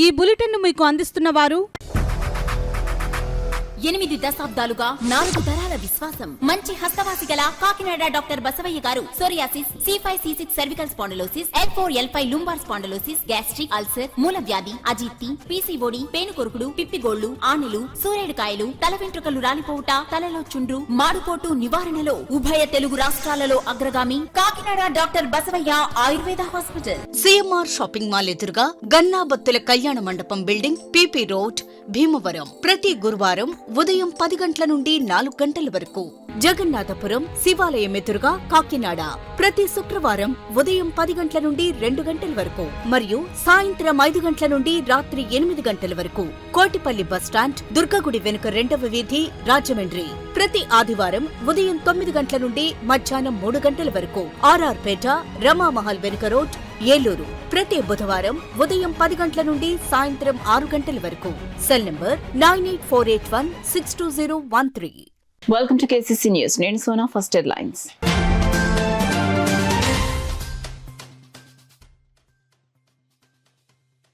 ఈ బులెటిన్ను మీకు అందిస్తున్న వారు 8 దశాబ్దాలుగా 4 తరాల విశ్వాసం. మంచి హస్తవాసి గల కాకినాడ డాక్టర్ బసవయ్య గారు psoriasis, C5C6 cervical spondylosis, L4L5 lumbar spondylosis, gastric ulcer, మూల వ్యాధి, అజీర్తి, PCOD, పేనుకొరుకుడు, పిప్పిగోళ్లు, ఆనెలు, సూరేడుకాయలు, తల వెంట్రుకలు రాలిపోవుట, తలలో చుండ్రు, మాడుపోటు నివారణలో ఉభయ తెలుగు రాష్ట్రాలలో అగ్రగామి Kakinada doctor Basavayya Ayurveda hospital. CMR shopping mall ఎదురుగా గన్నాబత్తుల కళ్యాణ మండపం బిల్డింగ్, PP రోడ్, భీమవరం. ప్రతి గురువారం ఉదయం 10 గంటల నుండి 4 గంటల వరకు. జగన్నాథపురం శివాలయం ఎదురుగా కాకినాడ ప్రతి శుక్రవారం ఉదయం 10 గంటల నుండి 2 గంటల వరకు మరియు సాయంత్రం 5 గంటల నుండి రాత్రి 8 గంటల వరకు. కోటిపల్లి బస్టాండ్, దుర్గగుడి వెనుక 2వ వీధి, రాజమండ్రి. ప్రతి ఆదివారం ఉదయం 9 గంటల నుండి మధ్యాహ్నం 3 గంటల వరకు. RR పేట, రమామహల్ వెనుక రోడ్, ఏలూరు. ప్రతి బుధవారం ఉదయం 10 గంటల నుండి సాయంత్రం 6 గంటల వరకు. Cell number 9848162013. Welcome to KCC news. నేను Sona. First headlines.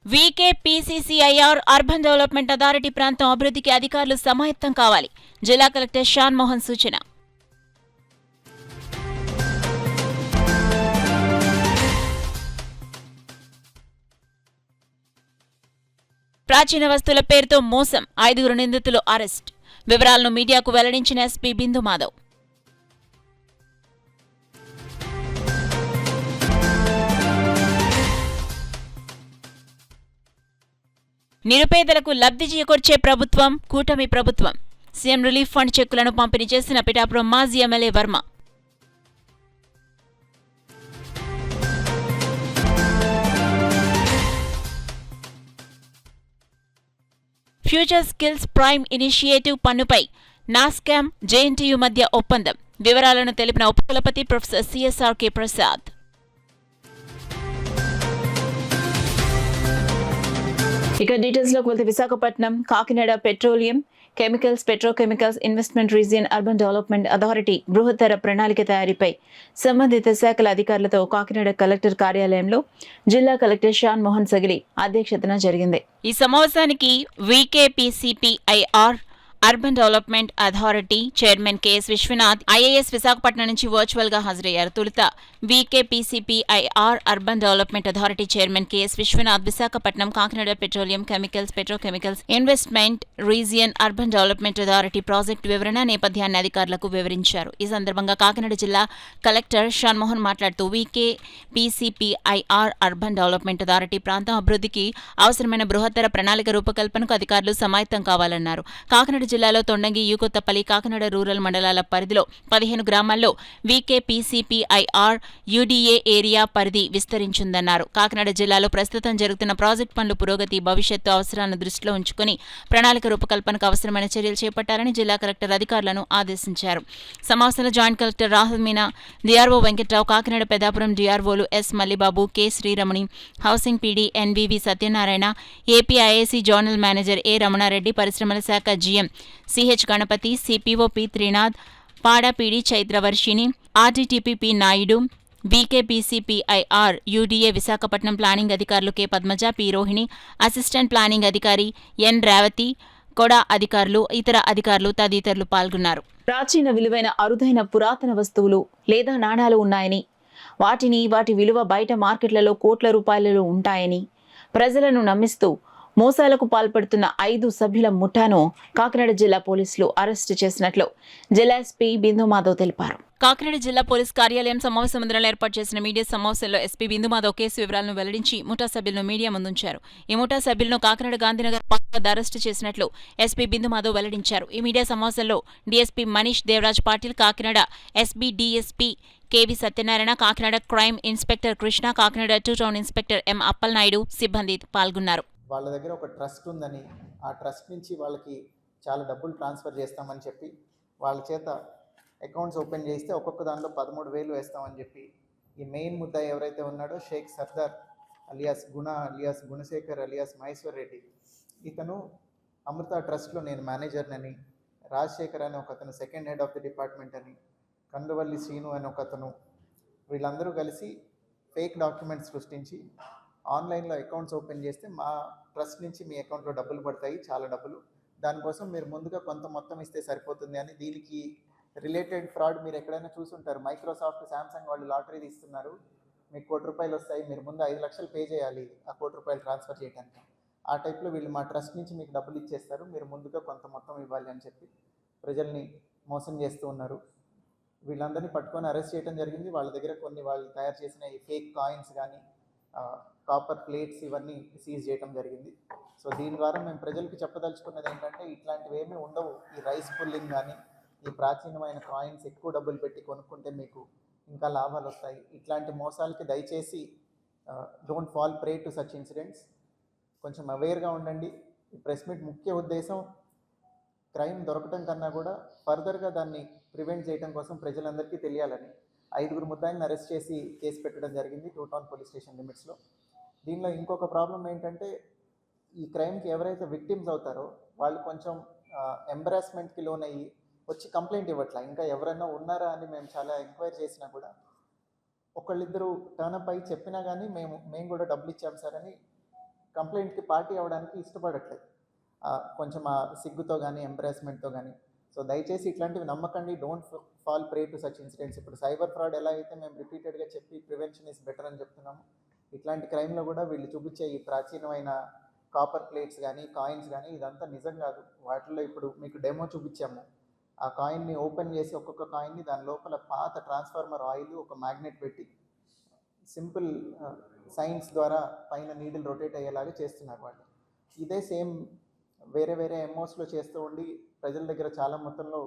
VKPCCIR urban development authority ప్రాంతం అభివృద్ధికి అధికారులు సమాయత్తం కావాలి. జిల్లా కలెక్టర్ షాన్ మోహన్ సూచన. ప్రాచీన వస్తువుల పేరుతో మోసం, 5 నిందితులు అరెస్ట్. వివరాలను మీడియాకు వెల్లడించిన SP బిందు మాధవ్. నిరుపేదలకు లబ్ధి చేకూర్చే ప్రభుత్వం కూటమి ప్రభుత్వం. సీఎం రిలీఫ్ ఫండ్ చెక్కులను పంపిణీ చేసిన పిఠాపురం మాజీ MLA Varma. Future skills prime initiative పన్నుపై నాస్కామ్, JNTU మధ్య ఒప్పందం. వివరాలను తెలిపిన ఉపకులపతి ప్రొఫెసర్ CSRK ప్రసాద్. ఇక డీటెయిల్స్ లోకి వెళ్తే Visakhapatnam Kakinada petroleum chemicals, petrochemicals investment region urban development authority బృహత్తర ప్రణాళిక తయారీపై సంబంధిత శాఖల అధికారులతో కాకినాడ కలెక్టర్ కార్యాలయంలో జిల్లా కలెక్టర్ షాన్ మోహన్ సగిలి అధ్యక్షతన జరిగింది. ఈ సమావేశానికి VKPCPIR urban development authority chairman KS Vishwanath IAS Visakhapatnam నుంచి వర్చువల్ గా హాజరయ్యారు. తొలుత VKPCPIR urban development authority chairman KS Vishwanath Visakhapatnam Kakinada petroleum chemicals, petrochemicals investment region urban development authority project వివరణ నేపథ్యాన్ని అధికారులకు వివరించారు. ఈ సందర్భంగా కాకినాడ జిల్లా కలెక్టర్ షాన్ మోహన్ మాట్లాడుతూ VKPCPIR అర్బన్ డెవలప్మెంట్ అథారిటీ ప్రాంతం అభివృద్ధికి అవసరమైన బృహత్తర ప్రణాళిక రూపకల్పనకు అధికారులు సమాయత్తం కావాలన్నారు. కాకినాడ జిల్లాలో తొండంగి, యూకొత్తపల్లి, కాకినాడ రూరల్ మండలాల పరిధిలో 15 గ్రామాల్లో VKPCPIR UDA ఏరియా పరిధి విస్తరించిందన్నారు. కాకినాడ జిల్లాలో ప్రస్తుతం జరుగుతున్న ప్రాజెక్టు పనుల పురోగతి, భవిష్యత్తు అవసరాలను దృష్టిలో ఉంచుకుని ప్రణాళిక రూపకల్పనకు అవసరమైన చర్యలు చేపట్టాలని జిల్లా కలెక్టర్ అధికారులను ఆదేశించారు. సమావేశంలో joint collector Rahul Meena, DRO Venkatrao, Kakinada Peddapuram DROలు S Mallibabu, K Sreeramani, housing PD NVV Satyanarayana, APIAC zonal manager A Ramanareddy, పరిశ్రమల శాఖ GM CH Ganapati, CPO P Trinath, PADA PD Chaitravarshini, RDTP P Naidu, VKPCPIR UDA Visakhapatnam planning అధికారులు K Padmaja, P Rohini, assistant planning అధికారి N రేవతి, కొడా అధికారులు, ఇతర అధికారులు తదితరులు పాల్గొన్నారు. ప్రాచీన విలువైన అరుదైన పురాతన వస్తువులు లేదా నాణాలు ఉన్నాయని, వాటి విలువ బయట మార్కెట్లలో కోట్ల రూపాయలలో ఉంటాయని ప్రజలను నమ్మిస్తూ మోసాలకు పాల్పడుతున్న 5 సభ్యుల ముఠాను కాకినాడ జిల్లా పోలీసులు అరెస్టు చేసినట్లు జిల్లా SP బిందు మాధవ్ తెలిపారు. కాకినాడ జిల్లా పోలీస్ కార్యాలయం సమావేశ మందిరంలో ఏర్పాటు చేసిన మీడియా సమావేశంలో SP బిందు మాధవ్ కేసు వివరాలను వెల్లడించి ముఠా సభ్యులను మీడియా ముందుంచారు. ఈ ముఠా సభ్యులను కాకినాడ గాంధీనగర్ పార్క్ వద్ద అరెస్టు చేసినట్లు SP బిందు మాధవ్ వెల్లడించారు. ఈ మీడియా సమావేశంలో DSP Manish Devaraj Patil, Kakinada SB DSP KV Satyanarayana, Kakinada crime inspector Krishna, Kakinada 2 town inspector M Appalanaidu సిబ్బంది పాల్గొన్నారు. వాళ్ళ దగ్గర ఒక ట్రస్ట్ ఉందని, ఆ ట్రస్ట్ నుంచి వాళ్ళకి చాలా డబ్బులు ట్రాన్స్ఫర్ చేస్తామని చెప్పి వాళ్ళ చేత అకౌంట్స్ ఓపెన్ చేస్తే ఒక్కొక్క దాంట్లో 13,000 వేస్తామని చెప్పి ఈ మెయిన్ ముద్ద ఎవరైతే ఉన్నాడో షేక్ సర్దార్ అలియాస్ గుణశేఖర్ అలియాస్ మహేశ్వర్ రెడ్డి, ఇతను అమృత ట్రస్ట్లో నేను మేనేజర్నని, రాజశేఖర్ అని ఒకతను second head of the department అని, కందువల్లి శ్రీను అని ఒకతను, వీళ్ళందరూ కలిసి ఫేక్ డాక్యుమెంట్స్ సృష్టించి ఆన్లైన్లో అకౌంట్స్ ఓపెన్ చేస్తే మా ట్రస్ట్ నుంచి మీ అకౌంట్లో డబ్బులు పడతాయి, చాలా డబ్బులు. దానికోసం మీరు ముందుగా కొంత మొత్తం ఇస్తే సరిపోతుంది అని. దీనికి రిలేటెడ్ ఫ్రాడ్ మీరు ఎక్కడైనా చూసుంటారు. మైక్రోసాఫ్ట్, శాంసంగ్ వాళ్ళు లాటరీ తీస్తున్నారు, మీకు ₹1,00,00,000 వస్తాయి, మీరు ముందు 5 లక్షలు పే చేయాలి ఆ ₹1,00,00,000 ట్రాన్స్ఫర్ చేయడానికి. ఆ టైప్లో వీళ్ళు మా ట్రస్ట్ నుంచి మీకు డబ్బులు ఇచ్చేస్తారు, మీరు ముందుగా కొంత మొత్తం ఇవ్వాలి అని చెప్పి ప్రజల్ని మోసం చేస్తూ ఉన్నారు. వీళ్ళందరినీ పట్టుకొని అరెస్ట్ చేయడం జరిగింది. వాళ్ళ దగ్గర కొన్ని వాళ్ళు తయారు చేసిన ఈ ఫేక్ కాయిన్స్ కానీ, కాపర్ ప్లేట్స్ ఇవన్నీ సీజ్ చేయడం జరిగింది. సో దీని ద్వారా మేము ప్రజలకు చెప్పదలుచుకున్నది ఏంటంటే, ఇట్లాంటివి ఏమీ ఉండవు. ఈ రైస్ పుల్లింగ్ కానీ, ఈ ప్రాచీనమైన కాయిన్స్ ఎక్కువ డబ్బులు పెట్టి కొనుక్కుంటే మీకు ఇంకా లాభాలు వస్తాయి. ఇట్లాంటి మోసాలకి దయచేసి don't fall prey to such incidents. కొంచెం అవేర్గా ఉండండి. ఈ ప్రెస్ మీట్ ముఖ్య ఉద్దేశం క్రైమ్ దొరకటం కన్నా కూడా ఫర్దర్గా దాన్ని ప్రివెంట్ చేయడం కోసం ప్రజలందరికీ తెలియాలని. 5 ముద్దాయిలను అరెస్ట్ చేసి కేసు పెట్టడం జరిగింది 2 టౌన్ పోలీస్ స్టేషన్ లిమిట్స్లో. దీనిలో ఇంకొక ప్రాబ్లం ఏంటంటే, ఈ క్రైమ్కి ఎవరైతే విక్టిమ్స్ అవుతారో వాళ్ళు కొంచెం ఎంబరాస్మెంట్కి లోనయ్యి వచ్చి కంప్లైంట్ ఇవ్వట్లా. ఇంకా ఎవరైనా ఉన్నారా అని మేము చాలా ఎంక్వైరీ చేసినా కూడా ఒకళ్ళిద్దరు టర్నప్ అయ్యి చెప్పినా కానీ మేము కూడా డబ్బులు ఇచ్చాం సార్ అని కంప్లైంట్కి పార్టీ అవ్వడానికి ఇష్టపడట్లేదు, కొంచెం ఆ సిగ్గుతో కానీ ఎంబరాస్మెంట్తో కానీ. సో దయచేసి ఇట్లాంటివి నమ్మకండి. Don't fall prey to such incidents. ఇప్పుడు సైబర్ ఫ్రాడ్ ఎలా అయితే మేము రిపీటెడ్గా చెప్పి ప్రివెన్షన్ ఈజ్ బెటర్ అని చెప్తున్నాము, ఇట్లాంటి క్రైమ్లో కూడా వీళ్ళు చూపించే ఈ ప్రాచీనమైన కాపర్ ప్లేట్స్ కానీ, కాయిన్స్ కానీ ఇదంతా నిజం కాదు. వాటిల్లో ఇప్పుడు మీకు డెమో చూపించాము. ఆ కాయిన్ని ఓపెన్ చేసి ఒక్కొక్క కాయిన్ని దాని లోపల పాత ట్రాన్స్ఫార్మర్ ఆయిల్, ఒక మ్యాగ్నెట్ పెట్టి సింపుల్ సైన్స్ ద్వారా పైన నీడిల్ రొటేట్ అయ్యేలాగా చేస్తున్నారు వాళ్ళు. ఇదే సేమ్ వేరే వేరే ఎంఓస్లో చేస్తూ ఉండి ప్రజల దగ్గర చాలా మొత్తంలో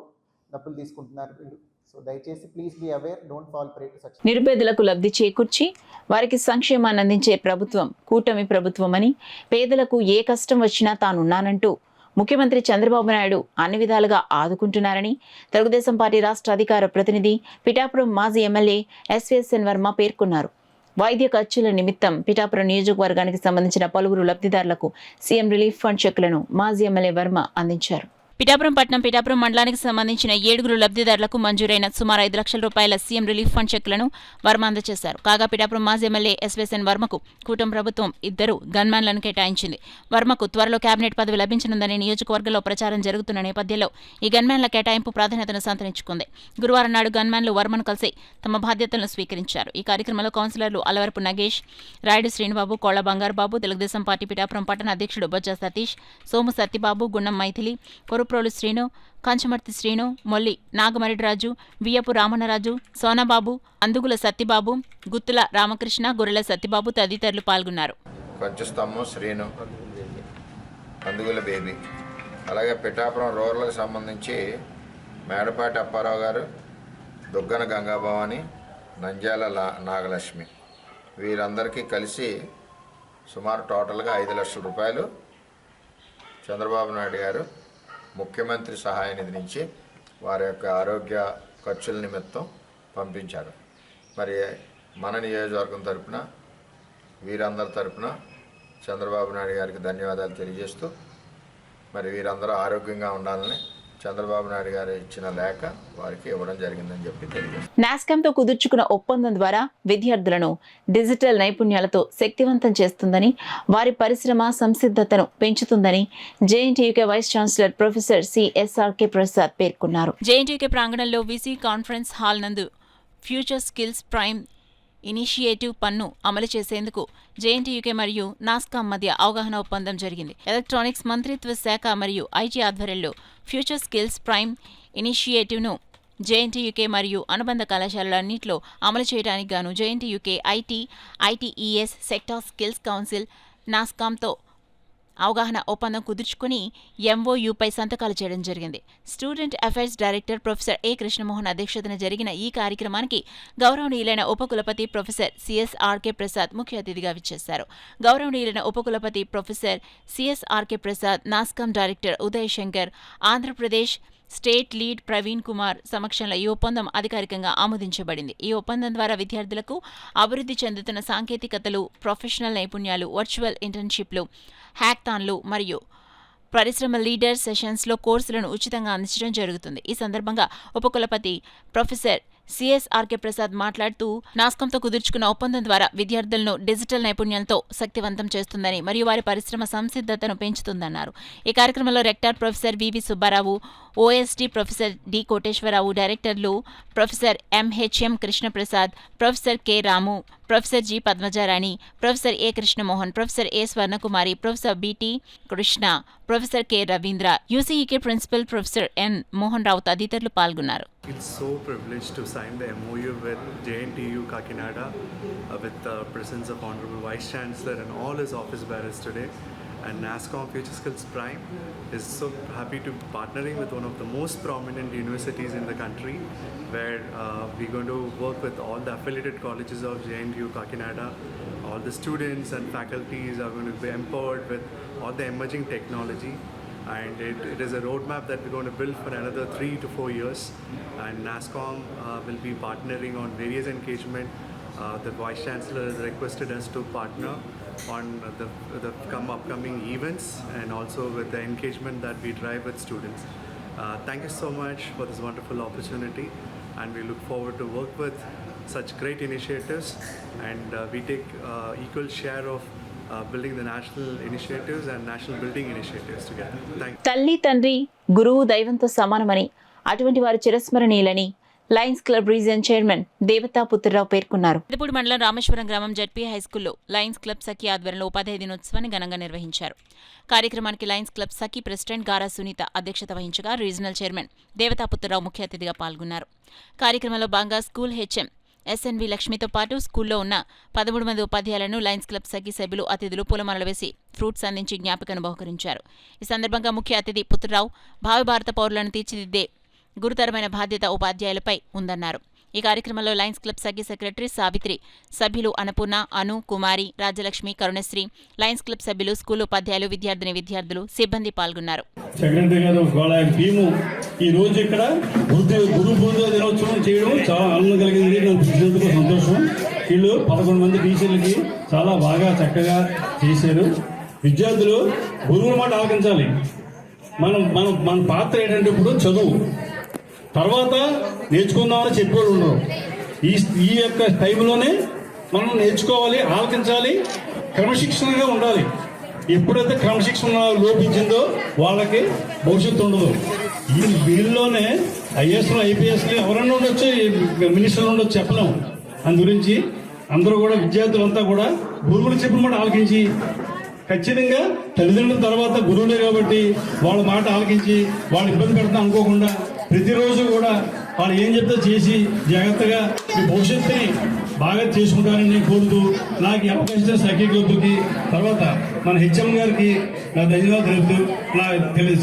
డబ్బులు తీసుకుంటున్నారు వీళ్ళు. సో దయచేసి please be aware, don't fall prey to such. నిరుపేదలకు లబ్ధి చేకూర్చి వారికి సంక్షేమాన్ని అందించే ప్రభుత్వం కూటమి ప్రభుత్వం అని, పేదలకు ఏ కష్టం వచ్చినా తానున్నానంటూ ముఖ్యమంత్రి చంద్రబాబు నాయుడు అన్ని విధాలుగా ఆదుకుంటున్నారని తెలుగుదేశం పార్టీ రాష్ట్ర అధికార ప్రతినిధి పిఠాపురం మాజీ ఎమ్మెల్యే ఎస్వీఎస్ఎన్ వర్మ పేర్కొన్నారు. వైద్య ఖర్చుల నిమిత్తం పిఠాపురం నియోజకవర్గానికి సంబంధించిన పలువురు లబ్ధిదారులకు సీఎం రిలీఫ్ ఫండ్ చెక్కులను మాజీ ఎమ్మెల్యే వర్మ అందించారు. పిఠాపురం మండలానికి సంబంధించిన 7 లబ్ధిదారులకు మంజూరైన సుమారు 5 లక్షల రూపాయల సీఎం రిలీఫ్ ఫండ్ చెక్కులను వర్మ అందజేశారు. కాగా పిఠాపురం మాజీ ఎమ్మెల్యే ఎస్వీఎస్ఎన్ వర్మకు కూటమి ప్రభుత్వం 2 గన్మ్యాన్లను కేటాయించింది. వర్మకు త్వరలో కేబినెట్ పదవి లభించనుందని నియోజకవర్గంలో ప్రచారం జరుగుతున్న నేపథ్యంలో ఈ గన్మ్యాన్ల కేటాయింపు ప్రాధాన్యతను సంతరించుకుంది. గురువారం నాడు గన్మ్యాన్లు వర్మను కలిసి తమ బాధ్యతలను స్వీకరించారు. ఈ కార్యక్రమంలో కౌన్సిలర్లు అలవరపు నగేష్, రాయుడు శ్రీనిబాబు, కోళ్ల బంగారుబాబు, తెలుగుదేశం పార్టీ పిఠాపురం పట్టణ అధ్యక్షుడు బొజ్జ సతీష్, సోము సత్యబాబు, గుండం మైథిలి, కొరుప్రోలు శ్రీను, కంచమర్తి శ్రీను, మొల్లి నాగమరిరాజు, వియ్యపు రామన్నరాజు, సోనాబాబు, అందుగుల సత్యబాబు, గుత్తుల రామకృష్ణ, గొర్రెల సత్యబాబు తదితరులు పాల్గొన్నారు. కొంచెస్తమ్ము శ్రీను, అందుగుల బేబీ, అలాగే పిఠాపురం రూరల్కి సంబంధించి మేడపాటి అప్పారావు గారు, దుగ్గన గంగాభవాని, నంద్యాల నాగలక్ష్మి, వీరందరికీ కలిసి సుమారు టోటల్గా 5 లక్షల రూపాయలు చంద్రబాబు నాయుడు గారు ముఖ్యమంత్రి సహాయ నిధి నుంచి వారి యొక్క ఆరోగ్య ఖర్చుల నిమిత్తం పంపించారు. మరి మన నియోజకవర్గం తరపున వీరందరి తరపున చంద్రబాబు నాయుడు గారికి ధన్యవాదాలు తెలియజేస్తూ, మరి వీరందరూ ఆరోగ్యంగా ఉండాలని చంద్రబాబు నాయుడు గారు ఇచ్చిన లేఖ వారికి ఇవ్వడం జరిగిందని చెప్పి తెలియజేస్తారు. నాస్కామ్తో కుదుర్చుకున్న ఒప్పందం ద్వారా విద్యార్థులను డిజిటల్ నైపుణ్యాలతో శక్తివంతం చేస్తుందని, వారి పరిశ్రమ సంసిద్ధతను పెంచుతుందని JNTUK vice chancellor professor CSRK Prasad పేర్కొన్నారు. జేఎన్టీయూకే ప్రాంగణంలో వీసీ కాన్ఫరెన్స్ హాల్ నందు ఫ్యూచర్ స్కిల్స్ ప్రైమ్ ఇనిషియేటివ్ పన్ను అమలు చేసేందుకు జేఎన్టీయూకే మరియు నాస్కామ్ మధ్య అవగాహన ఒప్పందం జరిగింది. ఎలక్ట్రానిక్స్ మంత్రిత్వ శాఖ మరియు ఐటీ ఆధ్వర్యంలో ఫ్యూచర్ స్కిల్స్ ప్రైమ్ ఇనిషియేటివ్ను జేఎన్టీయూకే మరియు అనుబంధ కళాశాలలన్నింటిలో అమలు చేయడానికి గాను JNTUK ITES sector skills council నాస్కామ్తో అవగాహన ఒప్పందం కుదుర్చుకుని ఎంఓయూపై సంతకాలు చేయడం జరిగింది. Student affairs director professor A Krishnamohan అధ్యక్షతన జరిగిన ఈ కార్యక్రమానికి గౌరవనీయులైన ఉపకులపతి ప్రొఫెసర్ సిఎస్ఆర్కే ప్రసాద్ ముఖ్య అతిథిగా విచ్చేశారు. గౌరవనీయులైన ఉపకులపతి professor CSRK Prasad, NASSCOM director Uday Shankar, Andhra Pradesh state lead Praveen Kumar సమక్షంలో ఈ ఒప్పందం అధికారికంగా ఆమోదించబడింది. ఈ ఒప్పందం ద్వారా విద్యార్థులకు అభివృద్ధి చెందుతున్న సాంకేతికతలు, ప్రొఫెషనల్ నైపుణ్యాలు, వర్చువల్ ఇంటర్న్షిప్లు, హ్యాక్థాన్లు మరియు పరిశ్రమ లీడర్ సెషన్స్లో కోర్సులను ఉచితంగా అందించడం జరుగుతుంది. ఈ సందర్భంగా ఉపకులపతి ప్రొఫెసర్ సిఎస్ఆర్కే ప్రసాద్ మాట్లాడుతూ నాస్కాంతో కుదుర్చుకున్న ఒప్పందం ద్వారా విద్యార్థులను డిజిటల్ నైపుణ్యాలతో శక్తివంతం చేస్తుందని మరియు వారి పరిశ్రమ సంసిద్ధతను పెంచుతుందన్నారు. ఈ కార్యక్రమంలో rector professor VV Subbarao, OSD professor D Koteswararao, డైరెక్టర్లు professor MHM Krishnaprasad, professor K Ramu, professor G Padmajarani, professor A Krishnamohan, professor A Swarnakumari, professor BT Krishna, professor K Ravindra, UCEK principal professor N Mohan Rao తదితరులు పాల్గొన్నారు. It's so privileged to sign the MOU with JNTU Kakinada with the presence of Honorable Vice Chancellor and all his office bearers today. And NASCOM Future Skills Prime is so happy to be partnering with one of the most prominent universities in the country, where we're going to work with all the affiliated colleges of JNTU Kakinada. All the students and faculties are going to be empowered with all the emerging technology. And it is a roadmap that we're going to build for another 3 to 4 years. And NASCOM will be partnering on various engagement. The Vice Chancellor has requested us to partner on the upcoming events and also with the engagement that we drive with students. Thank you so much for this wonderful opportunity, and we look forward to work with such great initiatives, and we take equal share of building the national initiatives and national building initiatives together. Thank you. తల్లి తండ్రి గురువు దైవంతో సమానమని, అటువంటి వారు చిరస్మరణీయులని Lions club region chairman దేవతా పుత్రరావు పేర్కొన్నారు. పెద్దపూడి మండలం రామేశ్వరం గ్రామం జడ్పీ హైస్కూల్లో లయన్స్ క్లబ్ సఖీ ఆధ్వర్యంలో ఉపాధ్యాయ దినోత్సవాన్ని ఘనంగా నిర్వహించారు. కార్యక్రమానికి లయన్స్ క్లబ్ సఖీ ప్రెసిడెంట్ గారా సునీత అధ్యక్షత వహించగా రీజనల్ చైర్మన్ దేవతా పుత్రరావు ముఖ్య అతిథిగా పాల్గొన్నారు. కార్యక్రమంలో భాగంగా స్కూల్ హెచ్ఎం ఎస్ఎన్వి లక్ష్మితో పాటు స్కూల్లో ఉన్న 13 మంది ఉపాధ్యాయులను లయన్స్ క్లబ్ సఖీ సభ్యులు అతిథులు పూలమాలలు వేసి ఫ్రూట్స్ అందించి జ్ఞాపికను బహుకరించారు. ఈ సందర్భంగా ముఖ్య అతిథి పుత్రరావు భావి భారత పౌరులను తీర్చిదిద్దే గురుతరమైన బాధ్యత ఉపాధ్యాయులపై ఉందన్నారు. ఈ కార్యక్రమంలో లయన్స్ క్లబ్ సఖీ సెక్రటరీ సావిత్రి, సభ్యులు అన్నపూర్ణ, అను, కుమారి, రాజలక్ష్మి, కరుణశ్రీ, లయన్స్ క్లబ్ సభ్యులు, స్కూల్ ఉపాధ్యాయులు, విద్యార్థులు, సిబ్బంది పాల్గొన్నారు. సెక్రటరీ గారు వాళ్ళ టీము ఈ రోజు ఇక్కడ గురు పూజ దినోత్సవం చేయడం చాలా ఆనందం కలిగింది. నాకు చూసినందుకు సంతోషం. వీళ్ళు 11 మంది టీచర్లకి చాలా బాగా చక్కగా చేశారు. విద్యార్థులు గురువుల మాట ఆలకించాలి. మన పాత్ర ఏంటంటే ఇప్పుడు చదువు, తర్వాత నేర్చుకుందామని చెప్పేవాళ్ళు ఉండరు. ఈ యొక్క టైంలోనే మనం నేర్చుకోవాలి, ఆలకించాలి, క్రమశిక్షణగా ఉండాలి. ఎప్పుడైతే క్రమశిక్షణ లోపించిందో వాళ్ళకి భవిష్యత్తు ఉండదు. వీళ్ళలోనే ఐఏఎస్లు, ఐపీఎస్లు ఎవరన్నా ఉండొచ్చు, మినిస్టర్లు ఉండొచ్చు, చెప్పలేము. అందు గురించి అందరూ కూడా విద్యార్థులంతా కూడా గురువులు చెప్పిన మాట ఆలకించి, ఖచ్చితంగా తల్లిదండ్రుల తర్వాత గురువులే కాబట్టి వాళ్ళ మాట ఆలకించి వాళ్ళు ఇబ్బంది పెడతా అనుకోకుండా ప్రతిరోజు కూడా వాళ్ళు ఏం చెప్తే చేసి జాగ్రత్తగా మీ భవిష్యత్తుని బాగా చేసుకుంటారని నేను కోరుతూ నాకు ఈ అవకాశం సఖీ క్లబ్కి తర్వాత మన హెచ్ఎం గారికి నా ధన్యవాదాలు తెలుపుతూ నా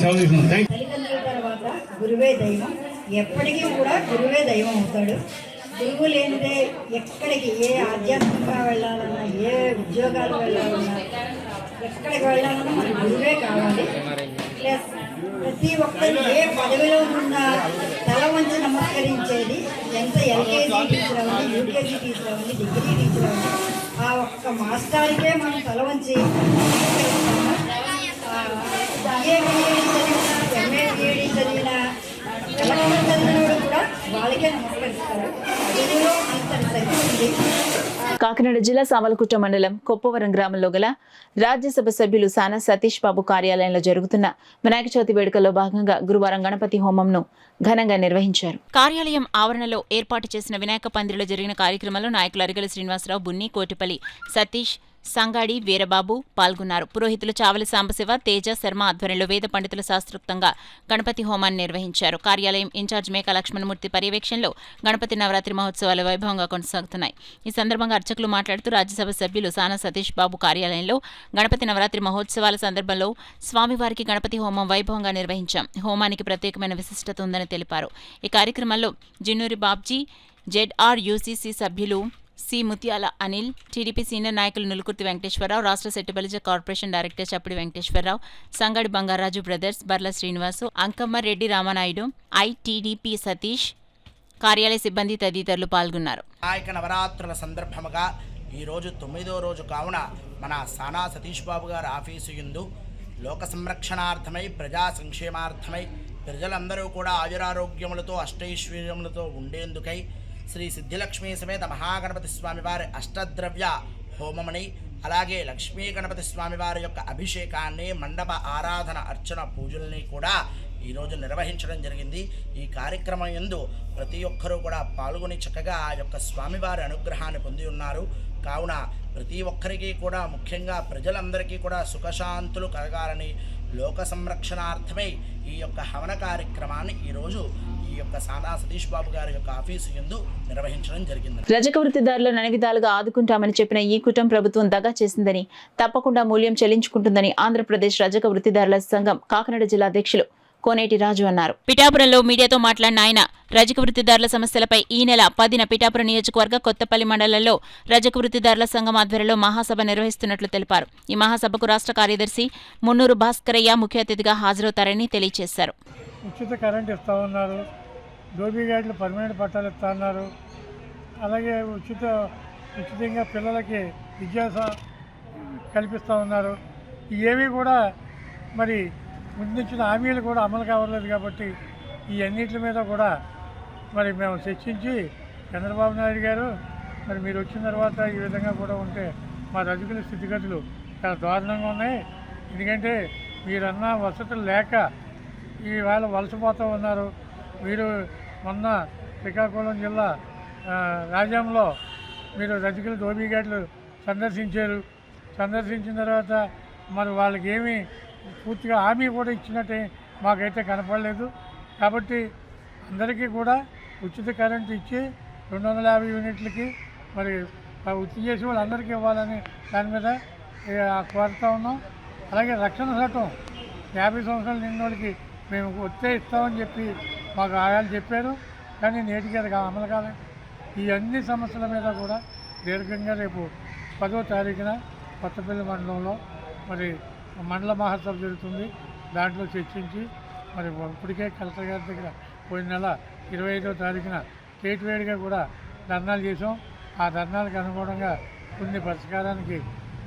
సెలవు తీసుకున్నాను. తల్లిదండ్రుల తర్వాత గురువే దైవం, ఎప్పటికీ కూడా గురువే దైవం అవుతాడు. గురువు లేనిదే ఎక్కడికి ఏ ఆధ్యాత్మికంగా వెళ్ళాలన్నా, ఏ ఉద్యోగాలు వెళ్ళాలన్నా, ఎక్కడికి వెళ్ళాలన్నా మనకు గురువే కావాలి. ప్లస్ ప్రతి ఒక్కరు ఏ పదవిలో ఉన్నా తల వంచి నమస్కరించేది ఎంత ఎల్కేజీ టీచర్ అవ్వండి, యూకేజీ టీచర్ అవ్వండి, డిగ్రీ టీచర్ అవ్వండి, ఆ ఒక్క మాస్టర్కే మనం తల వంచి BA BEd చదివినా, MA BEd చదివినా, కలెక్టర్ చదివినోడు కూడా వాళ్ళకే నమస్కరిస్తారు. తెలుగులో అంతటి శక్తి ఉంది. కాకినాడ జిల్లా సామలకుట్ట మండలం కొప్పవరం గ్రామంలో గల రాజ్యసభ సభ్యులు సానా సతీష్ బాబు కార్యాలయంలో జరుగుతున్న వినాయక చవితి వేడుకల్లో భాగంగా గురువారం గణపతి హోమంను ఘనంగా నిర్వహించారు. కార్యాలయం ఆవరణలో ఏర్పాటు చేసిన వినాయక పందిరిలో జరిగిన కార్యక్రమంలో నాయకులు అరిగల శ్రీనివాసరావు, బున్ని, కోటిపల్లి సతీష్, సంగాడి వీరబాబు పాల్గొన్నారు. పురోహితులు చావలి సాంబశివ, తేజ శర్మ ఆధ్వర్యంలో వేద పండితుల శాస్త్రోక్తంగా గణపతి హోమాన్ని నిర్వహించారు. కార్యాలయం ఇన్ఛార్జ్ మేకా లక్ష్మణమూర్తి పర్యవేక్షణలో గణపతి నవరాత్రి మహోత్సవాలు వైభవంగా కొనసాగుతున్నాయి. ఈ సందర్భంగా అర్చకులు మాట్లాడుతూ రాజ్యసభ సభ్యులు సానా సతీష్ బాబు కార్యాలయంలో గణపతి నవరాత్రి మహోత్సవాల సందర్భంలో స్వామివారికి గణపతి హోమం వైభవంగా నిర్వహించాం. హోమానికి ప్రత్యేకమైన విశిష్టత ఉందని తెలిపారు. ఈ కార్యక్రమంలో జిన్నూరి బాబ్జీ, ZRUCC సభ్యులు సి ముత్యాల అనిల్, టీడీపీ సీనియర్ నాయకులు నులుకుర్తి వెంకటేశ్వరరావు, రాష్ట్ర సెట్టుబలిజ కార్పొరేషన్ డైరెక్టర్ చప్పిడి వెంకటేశ్వరరావు, సంగడి బంగారాజు బ్రదర్స్, బర్ల శ్రీనివాసు, అంకమ్మ రెడ్డి రామనాయుడు, ITDP సతీష్, కార్యాలయ సిబ్బంది తదితరులు పాల్గొన్నారు. వినాయక నవరాత్రుల సందర్భముగా ఈరోజు 9వ రోజు కావున మన సానా సతీష్ బాబు గారి ఆఫీసు యందు లోక సంరక్షణార్థమై, ప్రజా సంక్షేమార్థమై, ప్రజలందరూ కూడా ఆయురారోగ్యములతో, అష్టైశ్వర్యములతో ఉండేందుకై శ్రీ సిద్ధిలక్ష్మీ సమేత మహాగణపతి స్వామివారి అష్టద్రవ్య హోమమని, అలాగే లక్ష్మీ గణపతి స్వామివారి యొక్క అభిషేకాన్ని, మండప ఆరాధన అర్చన పూజల్ని కూడా ఈరోజు నిర్వహించడం జరిగింది. ఈ కార్యక్రమం యందు ప్రతి ఒక్కరూ కూడా పాల్గొని చక్కగా ఆ యొక్క స్వామివారి అనుగ్రహాన్ని పొంది ఉన్నారు. కావున ప్రతి ఒక్కరికి కూడా, ముఖ్యంగా ప్రజలందరికీ కూడా సుఖశాంతులు కలగాలని, లోక సంరక్షణార్థమై ఈ యొక్క హవన కార్యక్రమాన్ని ఈరోజు ఈ యొక్క సానా సతీష్ బాబు గారి యొక్క ఆఫీసు యందు నిర్వహించడం జరిగింది. రజక వృత్తిదారులను అన్ని విధాలుగా ఆదుకుంటామని చెప్పిన ఈ కూటమి ప్రభుత్వం దగా చేసిందని, తప్పకుండా మూల్యం చెల్లించుకుంటుందని ఆంధ్రప్రదేశ్ రజక వృత్తిదారుల సంఘం కాకినాడ జిల్లా అధ్యక్షులు కోనేటి రాజు అన్నారు. పిఠాపురంలో మీడియాతో మాట్లాడిన ఆయన రజక వృత్తిదారుల సమస్యలపై ఈ నెల 10న పిఠాపురం నియోజకవర్గ కొత్తపల్లి మండలంలో రజక వృత్తిదారుల సంఘం ఆధ్వర్యంలో మహాసభ నిర్వహిస్తున్నట్లు తెలిపారు. ఈ మహాసభకు రాష్ట్ర కార్యదర్శి మున్నూరు భాస్కరయ్య ముఖ్య అతిథిగా హాజరవుతారని తెలియజేశారు. ఉచిత కరెంట్ ఇస్తూ ఉన్నారు, డోబీ గైడ్లు పర్మనెంట్ పట్టాలు ఇస్తా ఉన్నారు, అలాగే ఉచితంగా పిల్లలకి విద్యా కల్పిస్తూ ఉన్నారు. ఇవేవి కూడా మరి ముందుంచిన హామీలు కూడా అమలు కావట్లేదు. కాబట్టి ఈ అన్నిటి మీద కూడా మరి మేము చర్చించి చంద్రబాబు నాయుడు గారు మరి మీరు వచ్చిన తర్వాత ఈ విధంగా కూడా ఉంటే మా రజకుల స్థితిగతులు చాలా దారుణంగా ఉన్నాయి. ఎందుకంటే మీరన్న వసతులు లేక ఈవేళ వలసపోతూ ఉన్నారు. మీరు మొన్న శ్రీకాకుళం జిల్లా రాజ్యంలో మీరు రజకుల డోబీ గేట్లు సందర్శించిన తర్వాత మరి వాళ్ళకి ఏమీ పూర్తిగా హామీ కూడా ఇచ్చినట్టే మాకైతే కనపడలేదు. కాబట్టి అందరికీ కూడా ఉచిత కరెంటు ఇచ్చి 250 యూనిట్లకి మరి వృత్తి చేసి వాళ్ళందరికీ ఇవ్వాలని దాని మీద కోరుతూ ఉన్నాం. అలాగే రక్షణ చట్టం 50 సంవత్సరాలు నిన్నోళ్ళకి మేము వస్తే ఇస్తామని చెప్పి మాకు ఆయాలు చెప్పారు, కానీ నేటికి అది అమలు కాలేదు. ఈ అన్ని సమస్యల మీద కూడా దీర్ఘంగా రేపు 10వ తారీఖున కొత్తపల్లి మండలంలో మరి మండల మహాసభ జరుగుతుంది. దాంట్లో చర్చించి మరి ఇప్పటికే కలెక్టర్ గారి దగ్గర పోయిన నెల 25వ తారీఖున స్టేట్ వైడ్గా కూడా ధర్నాలు చేసాం. ఆ ధర్నాలకు అనుగుణంగా కొన్ని పరిష్కారానికి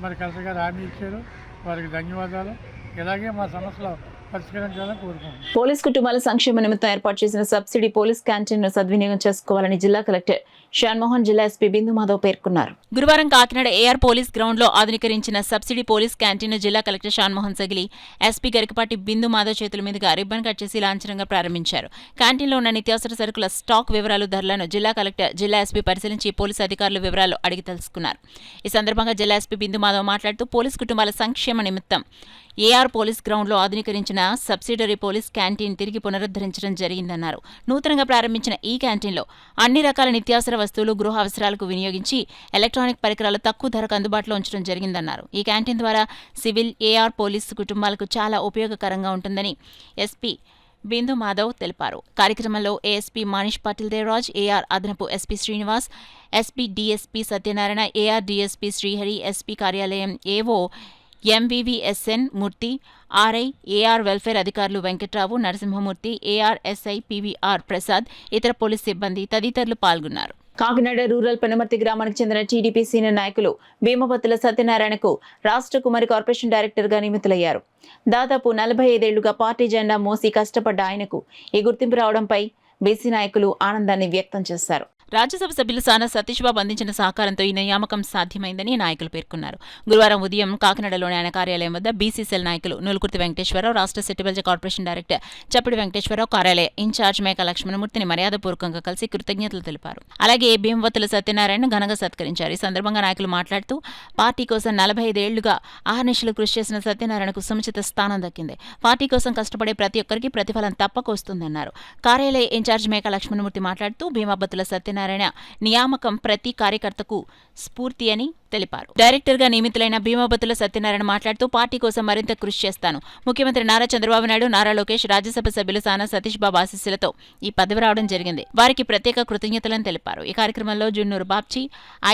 మరి కలెక్టర్ గారు హామీ ఇచ్చారు. వారికి ధన్యవాదాలు. ఇలాగే మా సమస్యలు పరిష్కరించాలని కోరుకుంటున్నాం. పోలీస్ కుటుంబాల సంక్షేమ నిమిత్తం ఏర్పాటు చేసిన సబ్సిడీ పోలీస్ క్యాంటీన్ను సద్వినియోగం చేసుకోవాలని జిల్లా కలెక్టర్ షాన్మోహన్, జిల్లా ఎస్పీ బిందు మాధవ్ పేర్కొన్నారు. గురువారం కాకినాడ ఏఆర్ పోలీస్ గ్రౌండ్ లో ఆధునీకరించిన సబ్సిడీ పోలీస్ క్యాంటీన్ జిల్లా కలెక్టర్ షాన్మోహన్ సగిలి, ఎస్పీ గరికపాటి బిందు మాధవ్ చేతుల మీదుగా రిబ్బన్ కట్ చేసి లాంఛనంగా ప్రారంభించారు. క్యాంటీన్లో ఉన్న నిత్యావసర సరుకుల స్టాక్ వివరాలు, ధరలను జిల్లా కలెక్టర్, జిల్లా ఎస్పీ పరిశీలించి పోలీసు అధికారుల వివరాలు అడిగి తెలుసుకున్నారు. ఈ సందర్భంగా జిల్లా ఎస్పీ బిందు మాధవ్ మాట్లాడుతూ పోలీస్ కుటుంబాల సంక్షేమ నిమిత్తం ఏఆర్ పోలీస్ గ్రౌండ్ లో ఆధునీకరించిన సబ్సిడరీ పోలీస్ క్యాంటీన్ తిరిగి పునరుద్ధరించడం జరిగిందన్నారు. నూతనంగా ప్రారంభించిన ఈ క్యాంటీన్లో అన్ని రకాల నిత్యావసర వస్తువులు, గృహ అవసరాలకు వినియోగించి ఎలక్ట్రానిక్ పరికరాలు తక్కువ ధరకు అందుబాటులో ఉంచడం జరిగిందన్నారు. ఈ క్యాంటీన్ ద్వారా సివిల్, ఏఆర్ పోలీసు కుటుంబాలకు చాలా ఉపయోగకరంగా ఉంటుందని ఎస్పీ బిందు మాధవ్ తెలిపారు. కార్యక్రమంలో ఏఎస్పీ మానిష్ పాటిల్ దేవరాజ్, ఏఆర్ అదనపు SP Srinivas, SP DSP Satyanarayana, AR DSP Srihari, SP కార్యాలయం AO MVVSN Murthy, RI, AR welfare అధికారులు Venkatrao, Narasimhamurthy, AR SI PVR Prasad, ఇతర పోలీస్ సిబ్బంది తదితరులు పాల్గొన్నారు. కాకినాడ రూరల్ పెనుమర్తి గ్రామానికి చెందిన టీడీపీ సీనియర్ నాయకులు భీమబత్తుల సత్యనారాయణకు రాష్ట్ర కుమారి కార్పొరేషన్ డైరెక్టర్గా నియమితులయ్యారు. దాదాపు 45 ఏళ్లుగా పార్టీ జెండా మోసి కష్టపడ్డ ఆయనకు ఈ గుర్తింపు రావడంపై బీసీ నాయకులు ఆనందాన్ని వ్యక్తం చేశారు. రాజ్యసభ సభ్యులు సానా సతీష్ బాబు అందించిన సహకారంతో ఈ నియామకం సాధ్యమైందని నాయకులు పేర్కొన్నారు. గురువారం ఉదయం కాకినాడలోని ఆయన కార్యాలయం వద్ద బీసీసీఎల్ నాయకులు నులుకుర్తి వెంకటేశ్వరరావు, రాష్ట్ర సెట్టిబల్జ కార్పొరేషన్ డైరెక్టర్ చప్పిడి వెంకటేశ్వరరావు, కార్యాలయ ఇన్ఛార్జ్ మేక లక్ష్మణమూర్తిని మర్యాదపూర్వకంగా కలిసి కృతజ్ఞతలు తెలిపారు. అలాగే భీమవత్తుల సత్యనారాయణ ఘనంగా సత్కరించారు. ఈ సందర్భంగా నాయకులు మాట్లాడుతూ పార్టీ కోసం 45 ఏళ్లుగా అహర్నిశలు కృషి చేసిన సత్యనారాయణకు సముచిత స్థానం దక్కింది. పార్టీ కోసం కష్టపడే ప్రతి ఒక్కరికి ప్రతిఫలం తప్పక వస్తుందన్నారు. కార్యాలయ ఇన్ఛార్జ్ మేక లక్ష్మణమూర్తి మాట్లాడుతూ భీమబత్తుల సత్యనారాయణ నియామకం ప్రతి కార్యకర్తకు స్ఫూర్తి అని తెలిపారు. డైరెక్టర్గా నియమితులైన భీమబత్తుల సత్యనారాయణ మాట్లాడుతూ పార్టీ కోసం మరింత కృషి చేస్తాను. ముఖ్యమంత్రి నారా చంద్రబాబు నాయుడు, నారా లోకేష్, రాజ్యసభ సభ్యులు సానా సతీష్ బాబు ఆశీస్సులతో ఈ పదవి రావడం జరిగింది. వారికి ప్రత్యేక కృతజ్ఞతలను తెలిపారు. ఈ కార్యక్రమంలో జున్నూరు బాబ్జీ,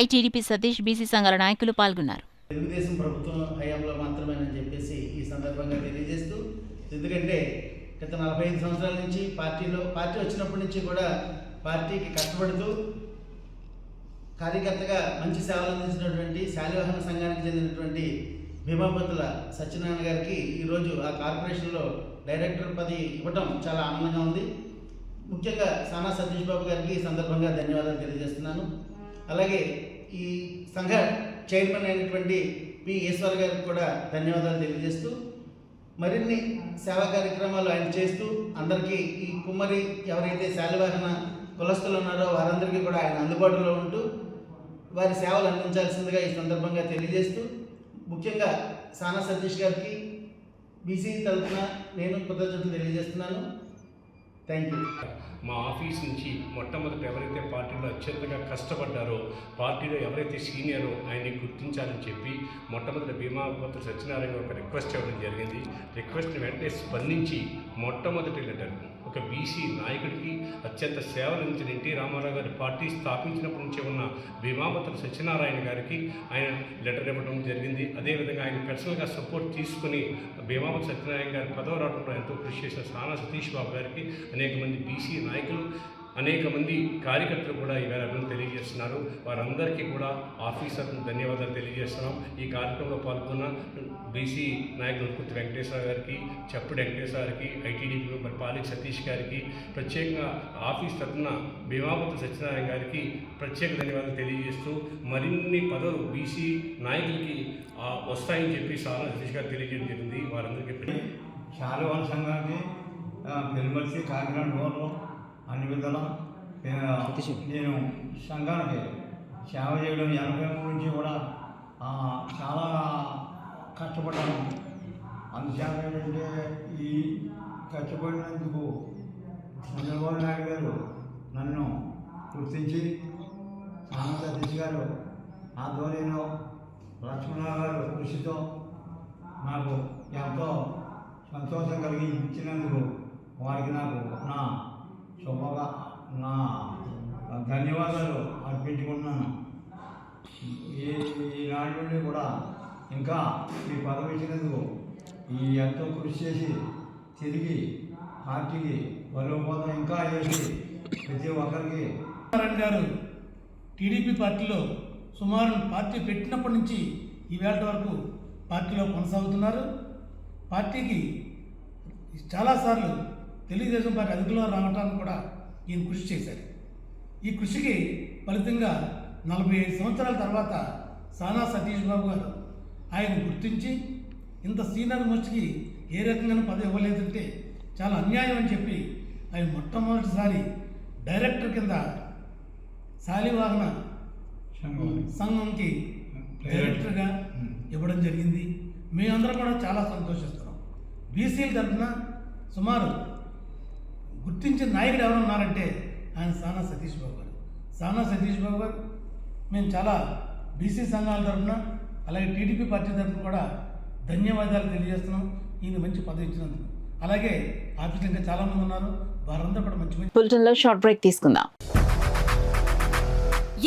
ఐటీడీపీ సతీష్, బీసీ సంఘాల నాయకులు పాల్గొన్నారు. తెలుగుదేశం ప్రభుత్వం హయాంలో మాత్రమేనని చెప్పేసి ఈ సందర్భంగా తెలియజేస్తూ, ఎందుకంటే గత 45 సంవత్సరాల నుంచి పార్టీ వచ్చినప్పటి నుంచి కూడా పార్టీకి కష్టపడుతూ కార్యకర్తగా మంచి సేవలు అందించినటువంటి శాలివాహన సంఘానికి చెందినటువంటి భీమబత్తుల సత్యనారాయణ గారికి ఈరోజు ఆ కార్పొరేషన్లో డైరెక్టర్ పదవి ఇవ్వటం చాలా ఆనందంగా ఉంది. ముఖ్యంగా సానా సతీష్ బాబు గారికి ఈ సందర్భంగా ధన్యవాదాలు తెలియజేస్తున్నాను. అలాగే ఈ సంఘ చైర్మన్ అయినటువంటి పి ఈశ్వర్ గారికి కూడా ధన్యవాదాలు తెలియజేస్తూ మరిన్ని సేవా కార్యక్రమాలు ఆయన చేస్తూ అందరికీ ఈ కుమ్మరి ఎవరైతే శాలివాహన కులస్తులు ఉన్నారో వారందరికీ కూడా ఆయన అందుబాటులో ఉంటూ వారి సేవలు అందించాల్సిందిగా ఈ సందర్భంగా తెలియజేస్తూ ముఖ్యంగా సానా సతీష్ గారికి బీసీ తరఫున నేను కృతజ్ఞతలు తెలియజేస్తున్నాను. Thank you. మా ఆఫీస్ నుంచి మొట్టమొదటి ఎవరైతే పార్టీలో అత్యంతగా కష్టపడ్డారో, పార్టీలో ఎవరైతే సీనియరో ఆయన్ని గుర్తించాలని చెప్పి మొట్టమొదటి భీమాపతి సత్యనారాయణ ఒక రిక్వెస్ట్ ఇవ్వడం జరిగింది. రిక్వెస్ట్ని వెంటనే స్పందించి మొట్టమొదటి లెటర్ ఒక బీసీ నాయకుడికి అత్యంత సేవలు అందించిన ఎన్టీ రామారావు గారి పార్టీ స్థాపించినప్పటి నుంచి ఉన్న భీమాపతి సత్యనారాయణ గారికి ఆయన లెటర్ ఇవ్వడం జరిగింది. అదేవిధంగా ఆయన పర్సనల్గా సపోర్ట్ తీసుకుని భీమాపతి సత్యనారాయణ గారి పదవి రావడంలో ఎంతో కృషి చేసిన సానా సతీష్ బాబు గారికి అనేక మంది బీసీ నాయకులు, అనేక మంది కార్యకర్తలు కూడా ఈవేళ అభినందనలు తెలియజేస్తున్నారు. వారందరికీ కూడా ఆఫీసర్ను ధన్యవాదాలు తెలియజేస్తున్నాం. ఈ కార్యక్రమంలో పాల్గొన్న బీసీ నాయకులు ఉత్పత్తి వెంకటేశ్వర గారికి, చప్పుడు వెంకటేశ్వర గారికి, ఐటీడీపీ మెంబర్ పాలిక్ సతీష్ గారికి, ప్రత్యేకంగా ఆఫీస్ తరఫున భీమాపతి సత్యనారాయణ గారికి ప్రత్యేక ధన్యవాదాలు తెలియజేస్తూ మరిన్ని పదవులు బీసీ నాయకులకి వస్తాయని చెప్పి సానా సతీష్ గారు తెలియజేయడం జరిగింది. వారందరికీ శాలివాహన సంఘానికి పెరుమర్చి కాకినాడ రోడ్లో అన్ని విధాలా నేను సంఘానికి సేవ చేయడం 83 నుంచి కూడా చాలా కష్టపడ్డాను. అందుచేత ఏంటంటే ఈ కష్టపడినందుకు చంద్రబాబు నాయుడు గారు నన్ను గుర్తించి సానా సతీష్ గారు ఆధ్వర్యంలో లక్ష్మణరావు గారు కృషితో నాకు ఎంతో సంతోషం కలిగించినందుకు వారికి నాకు నా ధన్యవాదాలు అర్పించుకుంటున్నాను. ఈనాటి నుండి కూడా ఇంకా ఈ పదవి ఇచ్చినందుకు ఎంతో కృషి చేసి తిరిగి పార్టీకి బలోపేతం ఇంకా చేసి ప్రతి ఒక్కరికి గారు టీడీపీ పార్టీలో సుమారు పార్టీ పెట్టినప్పటి నుంచి ఈవేళ వరకు పార్టీలో కొనసాగుతున్నారు. పార్టీకి చాలాసార్లు తెలుగుదేశం పార్టీ అధికారంలో రావడానికి కూడా ఈయన కృషి చేశారు. ఈ కృషికి ఫలితంగా 45 సంవత్సరాల తర్వాత సానా సతీష్ బాబు గారు ఆయన గుర్తించి ఇంత సీనియర్ మోస్ట్కి ఏ రకంగా పదవి ఇవ్వలేదంటే చాలా అన్యాయం అని చెప్పి ఆయన మొట్టమొదటిసారి డైరెక్టర్ కింద శాలివాహన సంఘంకి డైరెక్టర్గా ఇవ్వడం జరిగింది. మేమందరం కూడా చాలా సంతోషిస్తున్నాం. బీసీల తరఫున సుమారు గుర్తించిన నాయకుడు ఎవరు ఉన్నారంటే ఆయన సానా సతీష్ బాబు గారు. సానా సతీష్ బాబు గారు మేము చాలా బీసీ సంఘాల తరఫున అలాగే టీడీపీ పార్టీ తరఫున కూడా ధన్యవాదాలు తెలియజేస్తున్నాం ఈయన మంచి పదవి ఇచ్చినందుకు. అలాగే ఆఫీసులో ఇంకా చాలామంది ఉన్నారు, వారందరూ కూడా మంచి బులెటిన్లో షార్ట్ బ్రేక్ తీసుకుందాం.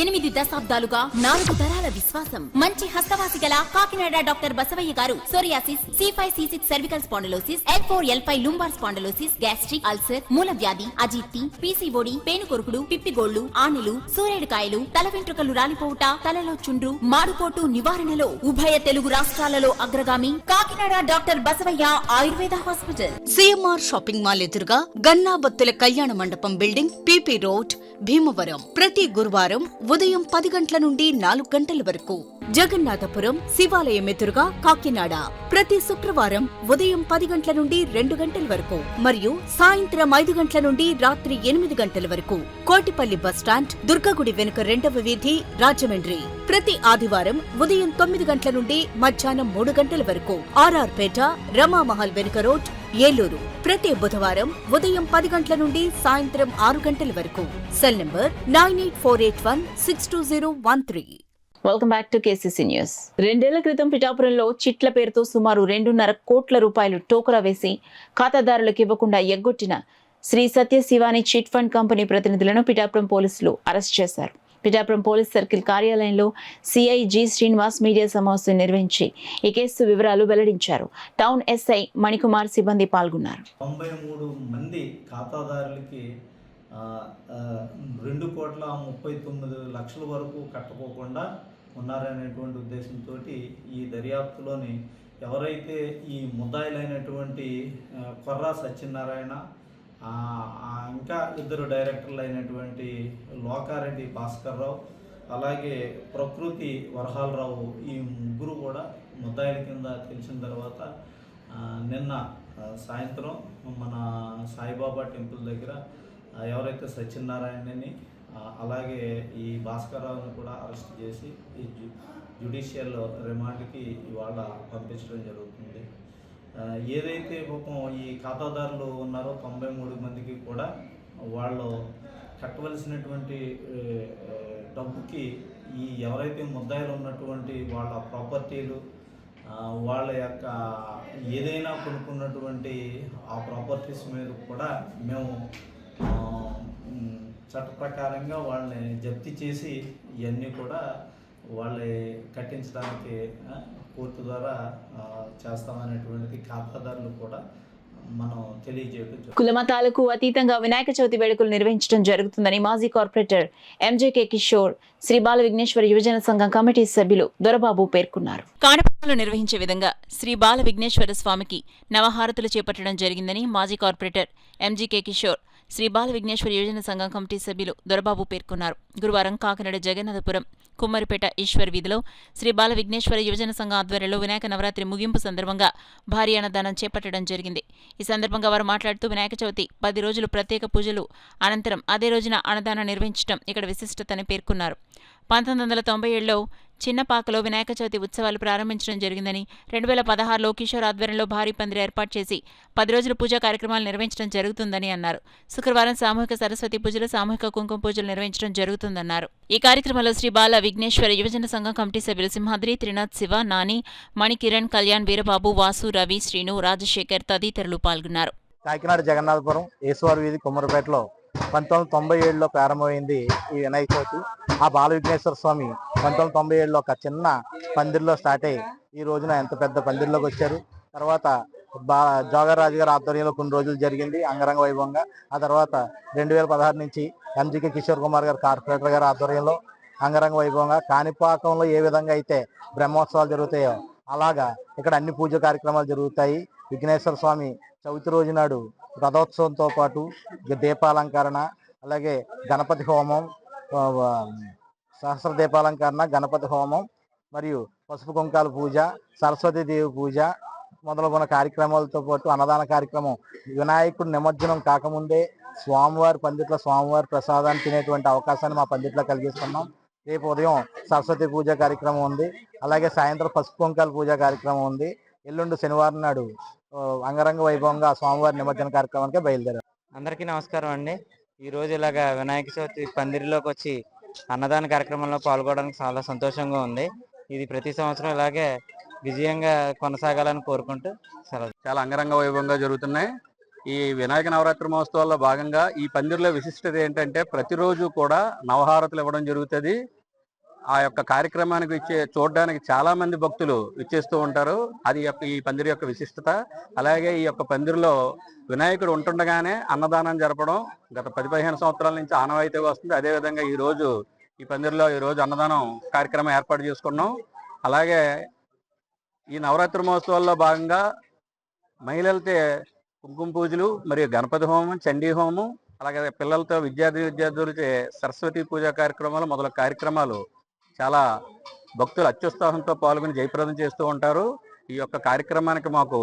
8 దశాబ్దాలుగా 4 తరాల విశ్వాసం. మంచి హస్తవాసి గల కాకినాడ డాక్టర్ బసవయ్య గారు psoriasis, C5, C6 cervical spondylosis, L4, L5 lumbar spondylosis, gastric ulcer, మూలవ్యాధి, అజీర్తి, పీసీఓడి, పేనుకొరుకుడు, పిప్పిగోళ్లు, ఆనెలు, సూరేడుకాయలు, తల వెంట్రుకలు రాలిపోవుట, తలలో చుండ్రు, మాడుపోటు నివారణలో ఉభయ తెలుగు రాష్ట్రాలలో అగ్రగామి Kakinada doctor Basavayya Ayurveda hospital. CMR shopping mall ఎదురుగా గన్నాబత్తుల కళ్యాణ మండపం బిల్డింగ్, పీపీ రోడ్, భీమవరం. ప్రతి గురువారం ఉదయం 10 గంటల నుండి 4 గంటల వరకు. జగన్నాథపురం శివాలయం ఎదురుగా కాకినాడ ప్రతి శుక్రవారం ఉదయం 10 గంటల నుండి 2 గంటల వరకు మరియు సాయంత్రం 5 గంటల నుండి రాత్రి 8 గంటల వరకు. కోటిపల్లి బస్టాండ్, దుర్గగుడి వెనుక 2వ వీధి, రాజమండ్రి ప్రతి ఆదివారం ఉదయం 9 గంటల నుండి మధ్యాహ్నం 3 గంటల వరకు. ఆర్ఆర్ పేట, రమామహల్ వెనుక రోడ్, ఏలూరు ప్రతి బుధవారం ఉదయం 10 గంటల నుండి సాయంత్రం 6 గంటల వరకు. Cell number 9848162013. Welcome back to KCC news. 2 ఏళ్ల క్రితం పిఠాపురంలో చిట్ల పేరుతో సుమారు 2.5 కోట్ల రూపాయలు టోకరా వేసి ఖాతాదారులకు ఇవ్వకుండా ఎగ్గొట్టిన శ్రీ సత్య శివాని చిట్ ఫండ్ కంపెనీ ప్రతినిధులను పిఠాపురం పోలీసులు అరెస్ట్ చేశారు. పిఠాపురం పోలీస్ సర్కిల్ కార్యాలయంలో సిఐ జి శ్రీనివాస్ మీడియా సమావేశం నిర్వహించి ఈ కేసు వివరాలు వెల్లడించారు. టౌన్ ఎస్ఐ మణికుమార్ సిబ్బంది పాల్గొన్నారు. 93 మంది ఖాతాదారులకి 2,39,00,000 వరకు కట్టుకోకుండా ఉన్నారనేటువంటి ఉద్దేశంతో ఈ దర్యాప్తులోని ఎవరైతే ఈ ముద్దాయిలైనటువంటి కొర్రా సత్యనారాయణ, ఇంకా ఇద్దరు డైరెక్టర్లు అయినటువంటి లోకారెడ్డి భాస్కర్ రావు, అలాగే ప్రకృతి వరహాలరావు, ఈ ముగ్గురు కూడా ముద్దాయిల కింద తెలిసిన తర్వాత నిన్న సాయంత్రం మన సాయిబాబా టెంపుల్ దగ్గర ఎవరైతే సత్యనారాయణని అలాగే ఈ భాస్కర్రావుని కూడా అరెస్ట్ చేసి ఈ జ్యుడిషియల్ రిమాండ్కి ఇవాళ పంపించడం జరుగుతుంది. ఏదైతే పాపం ఈ ఖాతాదారులు ఉన్నారో 93 మందికి కూడా వాళ్ళు కట్టవలసినటువంటి డబ్బుకి ఈ ఎవరైతే ముద్దాయిలు ఉన్నటువంటి వాళ్ళ ప్రాపర్టీలు, వాళ్ళ యొక్క ఏదైనా కొనుక్కున్నటువంటి ఆ ప్రాపర్టీస్ మీద కూడా మేము చట్ట ప్రకారంగా వాళ్ళని జప్తీ చేసి ఇవన్నీ కూడా వాళ్ళని కట్టించడానికి కోర్టు ద్వారా చేస్తామనేటువంటిది ఖాతాదారులు కూడా మనం తెలియజేయడం. కులమతాలకు అతీతంగా వినాయక చవితి వేడుకలు నిర్వహించడం జరుగుతుందని మాజీ కార్పొరేటర్ ఎంజేకే కిషోర్, శ్రీ బాల విఘ్నేశ్వర యువజన సంఘం కమిటీ సభ్యులు దొరబాబు పేర్కొన్నారు. కాణపాలు నిర్వహించే విధంగా శ్రీ బాల విఘ్నేశ్వర స్వామికి నవహారతులు చేపట్టడం జరిగిందని మాజీ కార్పొరేటర్ ఎంజీకే కిషోర్, శ్రీ బాల విఘ్నేశ్వర యువజన సంఘం కమిటీ సభ్యులు దొరబాబు పేర్కొన్నారు. గురువారం కాకినాడ జగన్నాథపురం కుమ్మరిపేట ఈశ్వర్ వీధిలో శ్రీ బాల విఘ్నేశ్వర యువజన సంఘం ఆధ్వర్యంలో వినాయక నవరాత్రి ముగింపు సందర్భంగా భారీ అన్నదానం చేపట్టడం జరిగింది. ఈ సందర్భంగా వారు మాట్లాడుతూ వినాయక చవితి 10 రోజులు ప్రత్యేక పూజలు అనంతరం అదే రోజున అన్నదానం నిర్వహించడం ఇక్కడ విశిష్టతని పేర్కొన్నారు. 1997లో చిన్నపాకలో వినాయక చవితి ఉత్సవాలు ప్రారంభించడం జరిగిందని, 2016లో కిషోర్ ఆధ్వర్యంలో భారీ పందిరి ఏర్పాటు చేసి 10 రోజుల పూజా కార్యక్రమాలు నిర్వహించడం జరుగుతుందని అన్నారు. శుక్రవారం సామూహిక సరస్వతి పూజలు, సామూహిక కుంకుమ పూజలు నిర్వహించడం జరుగుతుందన్నారు. ఈ కార్యక్రమంలో శ్రీ బాల విఘ్నేశ్వర యువజన సంఘం కమిటీ సభ్యులు సింహాద్రి, త్రినాథ్, శివ, నాని, మణికిరణ్, కళ్యాణ్, వీరబాబు, వాసు, రవి, శ్రీను, రాజశేఖర్ తదితరులు పాల్గొన్నారు. కాకినాడ జగన్నాథపురం ఈశ్వర్ వీధి కుమ్మరిపేటలో 1997లో ప్రారంభమైంది ఈ వినాయక చవితి. ఆ బాల విఘ్నేశ్వర స్వామి 1997లో ఒక చిన్న పందిరిలో స్టార్ట్ అయ్యి ఈ రోజున ఎంత పెద్ద పందిరిలోకి వచ్చారు. తర్వాత జోగరాజు గారి ఆధ్వర్యంలో కొన్ని రోజులు జరిగింది అంగరంగ వైభవంగా. ఆ తర్వాత 2016 నుంచి ఎంజీకే కిషోర్ కుమార్ గారు కార్పొరేటర్ గారి ఆధ్వర్యంలో అంగరంగ వైభవంగా కాణిపాకంలో ఏ విధంగా అయితే బ్రహ్మోత్సవాలు జరుగుతాయో అలాగా ఇక్కడ అన్ని పూజ కార్యక్రమాలు జరుగుతాయి. విఘ్నేశ్వర స్వామి చవితి రోజు నాడు రథోత్సవంతో పాటు దీపాలంకరణ, అలాగే గణపతి హోమం, సహస్ర దీపాలంకరణ, గణపతి హోమం మరియు పసుపు కుంకాల పూజ, సరస్వతీదేవి పూజ మొదలగున్న కార్యక్రమాలతో పాటు అన్నదాన కార్యక్రమం. వినాయకుడు నిమజ్జనం కాకముందే స్వామివారి పందిట్లో స్వామివారి ప్రసాదాన్ని తినేటువంటి అవకాశాన్ని మా పందిట్లో కలిగిస్తున్నాం. రేపు ఉదయం సరస్వతి పూజ కార్యక్రమం ఉంది, అలాగే సాయంత్రం పసుపు కుంకాల పూజ కార్యక్రమం ఉంది. ఎల్లుండి శనివారం నాడు అంగరంగ వైభవంగా స్వామివారి నిమజ్జన కార్యక్రమానికి బయలుదేరారు. అందరికీ నమస్కారం అండి. ఈరోజు ఇలాగా వినాయక చవితి పందిరిలోకి వచ్చి అన్నదాన కార్యక్రమంలో పాల్గొనడానికి చాలా సంతోషంగా ఉంది. ఇది ప్రతి సంవత్సరం ఇలాగే విజయంగా కొనసాగాలని కోరుకుంటూ చాలా అంగరంగ వైభవంగా జరుగుతున్నాయి. ఈ వినాయక నవరాత్రి మహోత్సవాల్లో భాగంగా ఈ పందిరిలో విశిష్టత ఏంటంటే ప్రతిరోజు కూడా నవహారతులు ఇవ్వడం జరుగుతుంది. ఆ యొక్క కార్యక్రమానికి చూడడానికి చాలా మంది భక్తులు ఇచ్చేస్తూ ఉంటారు. అది ఈ పందిరి యొక్క విశిష్టత. అలాగే ఈ యొక్క పందిరిలో వినాయకుడు ఉంటుండగానే అన్నదానం జరపడం గత 10-15 సంవత్సరాల నుంచి ఆనవాయితీగా వస్తుంది. అదేవిధంగా ఈ పందిరిలో ఈరోజు అన్నదానం కార్యక్రమం ఏర్పాటు చేసుకున్నాం. అలాగే ఈ నవరాత్రి మహోత్సవాల్లో భాగంగా మహిళలతో కుంకుమ పూజలు మరియు గణపతి హోమం, చండీ హోమం, అలాగే పిల్లలతో విద్యార్థులతో సరస్వతి పూజా కార్యక్రమాలు మొదలగు కార్యక్రమాలు చాలా భక్తులు అత్యుత్సాహంతో పాల్గొని జయప్రదం చేస్తూ ఉంటారు. ఈ యొక్క కార్యక్రమానికి మాకు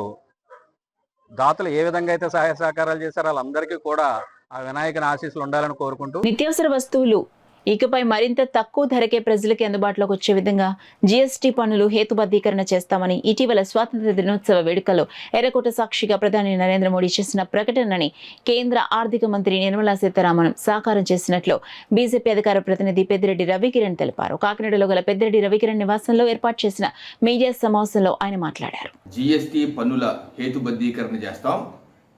దాతలు ఏ విధంగా అయితే సహాయ సహకారాలు చేశారో వాళ్ళందరికీ కూడా ఆ వినాయకుని ఆశీస్సులు ఉండాలని కోరుకుంటూ నిత్యావసర వస్తువులు ఇకపై మరింత తక్కువ ధరకే ప్రజలకి అందుబాటులోకి వచ్చే విధంగా జీఎస్టీ పన్నులు హేతుబద్ధీకరణ చేస్తామని ఇటీవల స్వాతంత్ర దినోత్సవ వేడుకలో ఎర్రకోట సాక్షిగా ప్రధాని నరేంద్ర మోడీ చేసిన ప్రకటనని కేంద్ర ఆర్థిక మంత్రి నిర్మలా సీతారామన్ సాకారం చేసినట్లు బీజేపీ అధికార ప్రతినిధి పెద్దిరెడ్డి రవికిరణ్ తెలిపారు. కాకినాడలో గల పెద్దిరెడ్డి రవికిరణ్ నివాసంలో ఏర్పాటు చేసిన మీడియా సమావేశంలో ఆయన మాట్లాడారు. జీఎస్టీ పన్నుల హేతుబద్ధీకరణ చేస్తాం.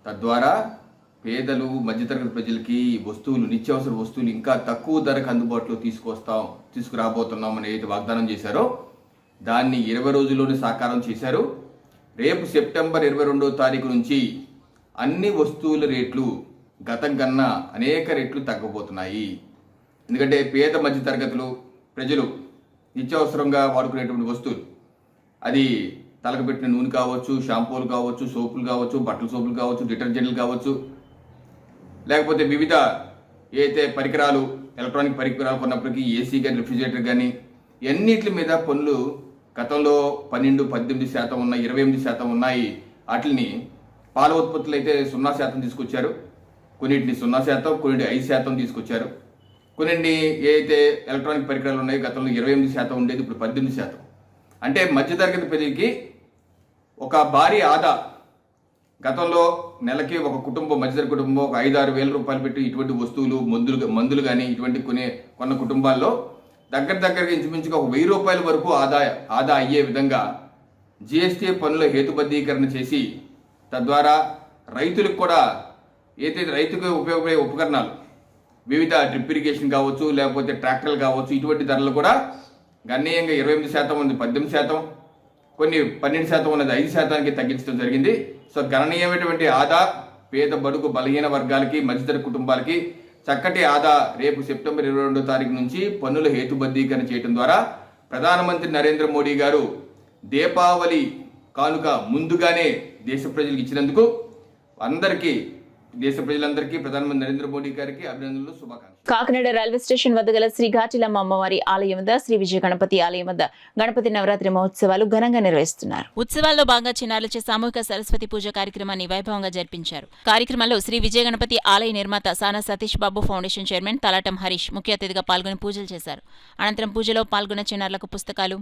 తద్వారా పేదలు, మధ్యతరగతి ప్రజలకి వస్తువులు, నిత్యావసర వస్తువులు ఇంకా తక్కువ ధరకు అందుబాటులో తీసుకురాబోతున్నాం అని ఏదైతే వాగ్దానం చేశారో దాన్ని 20 రోజుల్లోనే సాకారం చేశారు. రేపు సెప్టెంబర్ 22వ తారీఖు నుంచి అన్ని వస్తువుల రేట్లు గతం కన్నా అనేక రెట్లు తగ్గబోతున్నాయి. ఎందుకంటే పేద మధ్యతరగతులు ప్రజలు నిత్యావసరంగా వాడుకునేటువంటి వస్తువులు, అది తలకు పెట్టిన నూనె కావచ్చు, షాంపూలు కావచ్చు, సోపులు కావచ్చు, బట్టల సోపులు కావచ్చు, డిటర్జెంట్లు కావచ్చు, లేకపోతే వివిధ ఏదైతే పరికరాలు ఎలక్ట్రానిక్ పరికరాలు కొన్నప్పటికీ ఏసీ కానీ రిఫ్రిజిరేటర్ కానీ ఎన్నిటి మీద పన్నులు గతంలో 12-18% ఉన్నాయి, 28% ఉన్నాయి. వాటిని పాల ఉత్పత్తులు అయితే 0% తీసుకొచ్చారు, కొన్నింటిని 0%, కొన్నింటి 5% తీసుకొచ్చారు. కొన్నింటిని ఏదైతే ఎలక్ట్రానిక్ పరికరాలు ఉన్నాయో గతంలో 28% ఉండేది, ఇప్పుడు 18%. అంటే మధ్యతరగతి ప్రజలకి ఒక భారీ ఆదా. గతంలో నెలకి ఒక కుటుంబం, మధ్యతరగతి కుటుంబం ఒక 5-6 వేల రూపాయలు పెట్టి ఇటువంటి వస్తువులు మందులు కానీ ఇటువంటి కొన్న కుటుంబాల్లో దగ్గరగా ఇంచుమించుగా ఒక 1000 రూపాయల వరకు ఆదా అయ్యే విధంగా జిఎస్టీ పన్నుల హేతుబద్ధీకరణ చేసి తద్వారా రైతులకు కూడా ఏదైతే రైతుకు ఉపయోగపడే ఉపకరణాలు వివిధ డ్రిప్ ఇరిగేషన్ కావచ్చు, లేకపోతే ట్రాక్టర్లు కావచ్చు, ఇటువంటి ధరలు కూడా గణనీయంగా 28% ఉంది, 18%, కొన్ని 12% ఉన్నది 5%కి తగ్గించడం జరిగింది. సో గణనీయమైనటువంటి ఆదా పేద బడుగు బలహీన వర్గాలకి, మధ్యతరగతి కుటుంబాలకి చక్కటి ఆదా రేపు సెప్టెంబర్ 22వ తారీఖు నుంచి పన్నుల హేతుబద్ధీకరణ చేయడం ద్వారా ప్రధానమంత్రి నరేంద్ర మోడీ గారు దీపావళి కానుక ముందుగానే దేశ ప్రజలకు ఇచ్చినందుకు దేశ ప్రజలందరికీ ప్రధానమంత్రి నరేంద్ర మోడీ గారికి అభినందనలు, శుభాకాంక్షలు. కాకినాడ రైల్వే స్టేషన్ వద్ద గల శ్రీ ఘాటిలమ్మ అమ్మవారి ఆలయం వద్ద శ్రీ విజయ గణపతి ఆలయం వద్ద గణపతి నవరాత్రి మహోత్సవాలు ఘనంగా నిర్వహిస్తున్నారు. ఉత్సవాల్లో భాగంగా చిన్నారులచే సామూహిక సరస్వతి పూజ కార్యక్రమాన్ని వైభవంగా జరిపించారు. కార్యక్రమంలో శ్రీ విజయ గణపతి ఆలయ నిర్మాత సానా సతీష్ బాబు ఫౌండేషన్ చైర్మన్ తలాటం హరీష్ ముఖ్య అతిథిగా పాల్గొని పూజలు చేశారు. అనంతరం పూజలో పాల్గొన్న చిన్నారులకు పుస్తకాలు,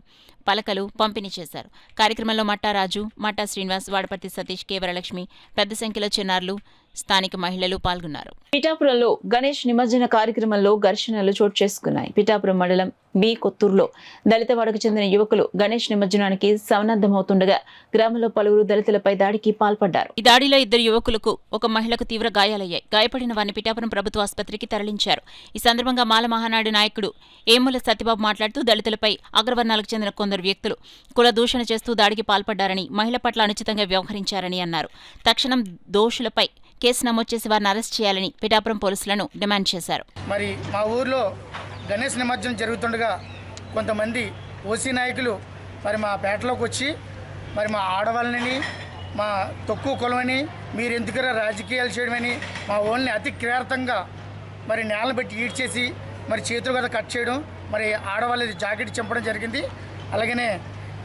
పలకలు పంపిణీ చేశారు. కార్యక్రమంలో మట్టారాజు, మట్టా శ్రీనివాస్, వాడపర్తి సతీష్, కేవరలక్ష్మి, పెద్ద సంఖ్యలో చిన్నారులు, స్థానిక మహిళలు పాల్గొన్నారు. పిఠాపురంలో గణేష్ నిమజ్జన కార్యక్రమంలో ఘర్షణలు చోటు చేసుకున్నాయి. పిఠాపురం మండలం బి కొత్తూరులో దళితవాడకు చెందిన యువకులు గణేష్ నిమజ్జనానికి సన్నద్ధమవుతుండగా గ్రామంలో పలువురు దళితులపై దాడికి పాల్పడ్డారు. ఈ దాడిలో 2 యువకులకు, ఒక మహిళకు తీవ్ర గాయాలయ్యాయి. గాయపడిన వారిని పిఠాపురం ప్రభుత్వ ఆసుపత్రికి తరలించారు. ఈ సందర్భంగా మాల మహానాడు నాయకుడు ఏముల సత్యబాబు మాట్లాడుతూ దళితులపై అగ్రవర్ణాలకు చెందిన కొందరు వ్యక్తులు కుల దూషణ చేస్తూ దాడికి పాల్పడ్డారని, మహిళ పట్ల అనుచితంగా వ్యవహరించారని అన్నారు. తక్షణం దోషులపై కేసు నమోదు చేసి వారిని అరెస్ట్ చేయాలని పిఠాపురం పోలీసులను డిమాండ్ చేశారు. మరి మా ఊర్లో గణేష్ నిమజ్జనం జరుగుతుండగా కొంతమంది ఓసీ నాయకులు మరి మా పేటలోకి వచ్చి మరి మా ఆడవాళ్ళని, మా తక్కువ కులమని, మీరు ఎందుకురా రాజకీయాలు చేయడమని మా ఓన్లీ అతి క్రియార్థంగా మరి నేలను పెట్టి ఈడ్చేసి మరి చేతులు కదా కట్ చేయడం, మరి ఆడవాళ్ళది జాకెట్ చంపడం జరిగింది. అలాగనే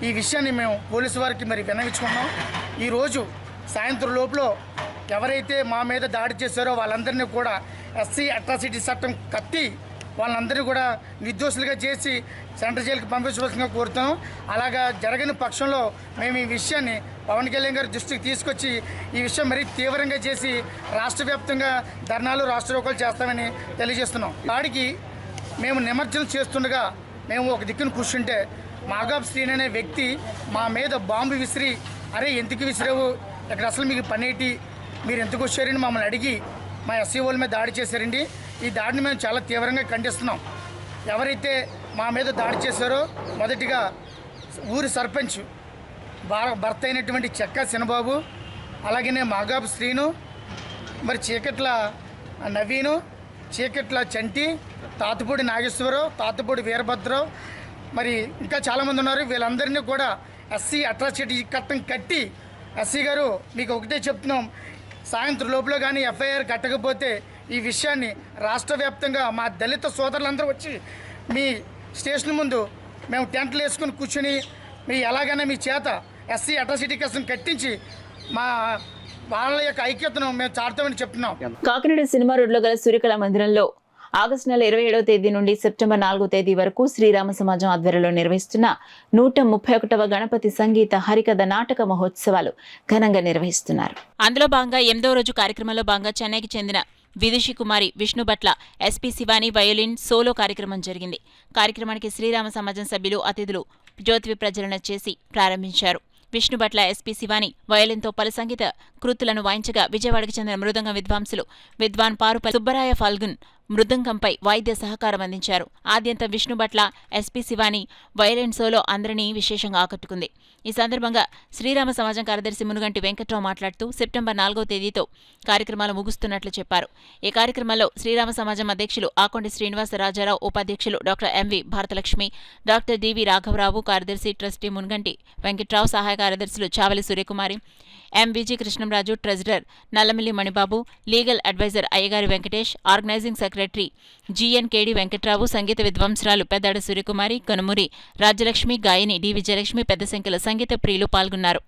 ఈ విషయాన్ని మేము పోలీసు వారికి మరి విన్నవించుకున్నాం. ఈరోజు సాయంత్రం లోపల ఎవరైతే మా మీద దాడి చేశారో వాళ్ళందరినీ కూడా ఎస్సీ అట్రాసిటీ చట్టం కట్టి వాళ్ళందరినీ కూడా నిర్దోషులుగా చేసి సెంట్రల్ జైలుకి పంపించవలసిందిగా కోరుతాం. అలాగా జరగని పక్షంలో మేము ఈ విషయాన్ని పవన్ కళ్యాణ్ గారి దృష్టికి తీసుకొచ్చి ఈ విషయం మరీ తీవ్రంగా చేసి రాష్ట్ర వ్యాప్తంగా ధర్నాలు, రాష్ట్రోకోలు చేస్తామని తెలియజేస్తున్నాం. దాడికి మేము నిమజ్జనం చేస్తుండగా మేము ఒక దిక్కును కూర్చుంటే మాగాబ్ శ్రీని అనే వ్యక్తి మా మీద బాంబు విసిరి, అరే ఎందుకు విసిరావు, ఇక్కడ అసలు మీకు పనేటి, మీరు ఎందుకు వచ్చారని మమ్మల్ని అడిగి మా ఎస్సీ వాళ్ళ మీద దాడి చేశారండి. ఈ దాడిని మేము చాలా తీవ్రంగా ఖండిస్తున్నాం. ఎవరైతే మా మీద దాడి చేశారో మొదటిగా ఊరి సర్పంచ్ భర్త అయినటువంటి చెక్క శనబాబు, అలాగనే మాగాబు శ్రీను, మరి చీకట్ల నవీను, చీకట్ల చంటి, తాతపూడి నాగేశ్వరరావు, తాతపూడి వీరభద్రరావు, మరి ఇంకా చాలామంది ఉన్నారు. వీళ్ళందరినీ కూడా ఎస్సీ అట్రాసిటీ చట్టం కట్టి, ఎస్సీ గారు మీకు ఒకటే చెప్తున్నాం, సాయంత్రం లోపల కానీ ఎఫ్ఐఆర్ కట్టకపోతే ఈ విషయాన్ని రాష్ట్ర వ్యాప్తంగా మా దళిత సోదరులందరూ వచ్చి మీ స్టేషన్ ముందు మేము టెంట్లు వేసుకుని కూర్చుని మీ ఎలాగైనా మీ చేత ఎస్సీ అట్రాసిటీ కేసును కట్టించి మా వాళ్ళ యొక్క ఐక్యతను మేము చాటుతామని చెప్తున్నాం. కాకినాడ సినిమా రోడ్లో గల సూర్యకళ మందిరంలో ఆగస్టు నెల 27వ తేదీ నుండి సెప్టెంబర్ 4వ తేదీ వరకు శ్రీరామ సమాజం ఆధ్వర్యంలో నిర్వహిస్తున్న 131వ గణపతి సంగీత హరికథ నాటక మహోత్సవాలు ఘనంగా నిర్వహిస్తున్నారు. అందులో భాగంగా 8వ రోజు కార్యక్రమంలో భాగంగా చెన్నైకి చెందిన విదుషి కుమారి Vishnubhatla, SP Sivani violin solo కార్యక్రమం జరిగింది. కార్యక్రమానికి శ్రీరామ సమాజం సభ్యులు, అతిథులు జ్యోతి ప్రజ్వలన చేసి ప్రారంభించారు. విష్ణుభట్ల, ఎస్పీ శివాని వయోలిన్తో పలు సంగీత కృతులను వాయించగా విజయవాడకు చెందిన మృదంగం విద్వాంసులు విద్వాన్ పారుపల్లి సుబ్బరాయ ఫాల్గున్ మృదంగంపై వాయిద్య సహకారం అందించారు. ఆద్యంతం Vishnubhatla, SP Shivani violin solo అందరినీ విశేషంగా ఆకట్టుకుంది. ఈ సందర్భంగా శ్రీరామ సమాజం కార్యదర్శి మునుగంటి వెంకట్రావు మాట్లాడుతూ సెప్టెంబర్ 4వ తేదీతో కార్యక్రమాలు ముగుస్తున్నట్లు చెప్పారు. ఈ కార్యక్రమంలో శ్రీరామ సమాజం అధ్యక్షులు ఆకొండి శ్రీనివాస రాజారావు, ఉపాధ్యక్షులు doctor MV Bharatalakshmi, doctor DV రాఘవరావు, కార్యదర్శి ట్రస్టీ మునుగంటి వెంకట్రావు, సహాయ కార్యదర్శులు Chavali Suryakumari, MVG Krishnamraju, treasurer Nallamilli Manibabu, legal advisor Ayyagari Venkatesh, organizing secretary GNKD Venkatrao, సంగీత విద్వాంసురాలు పెద్దాడ సూర్యకుమారి, కనుమూరి రాజ్యలక్ష్మి, గాయని డి విజయలక్ష్మి పెద్ద సంఖ్యలో సంగీత ప్రియులు పాల్గొన్నారు.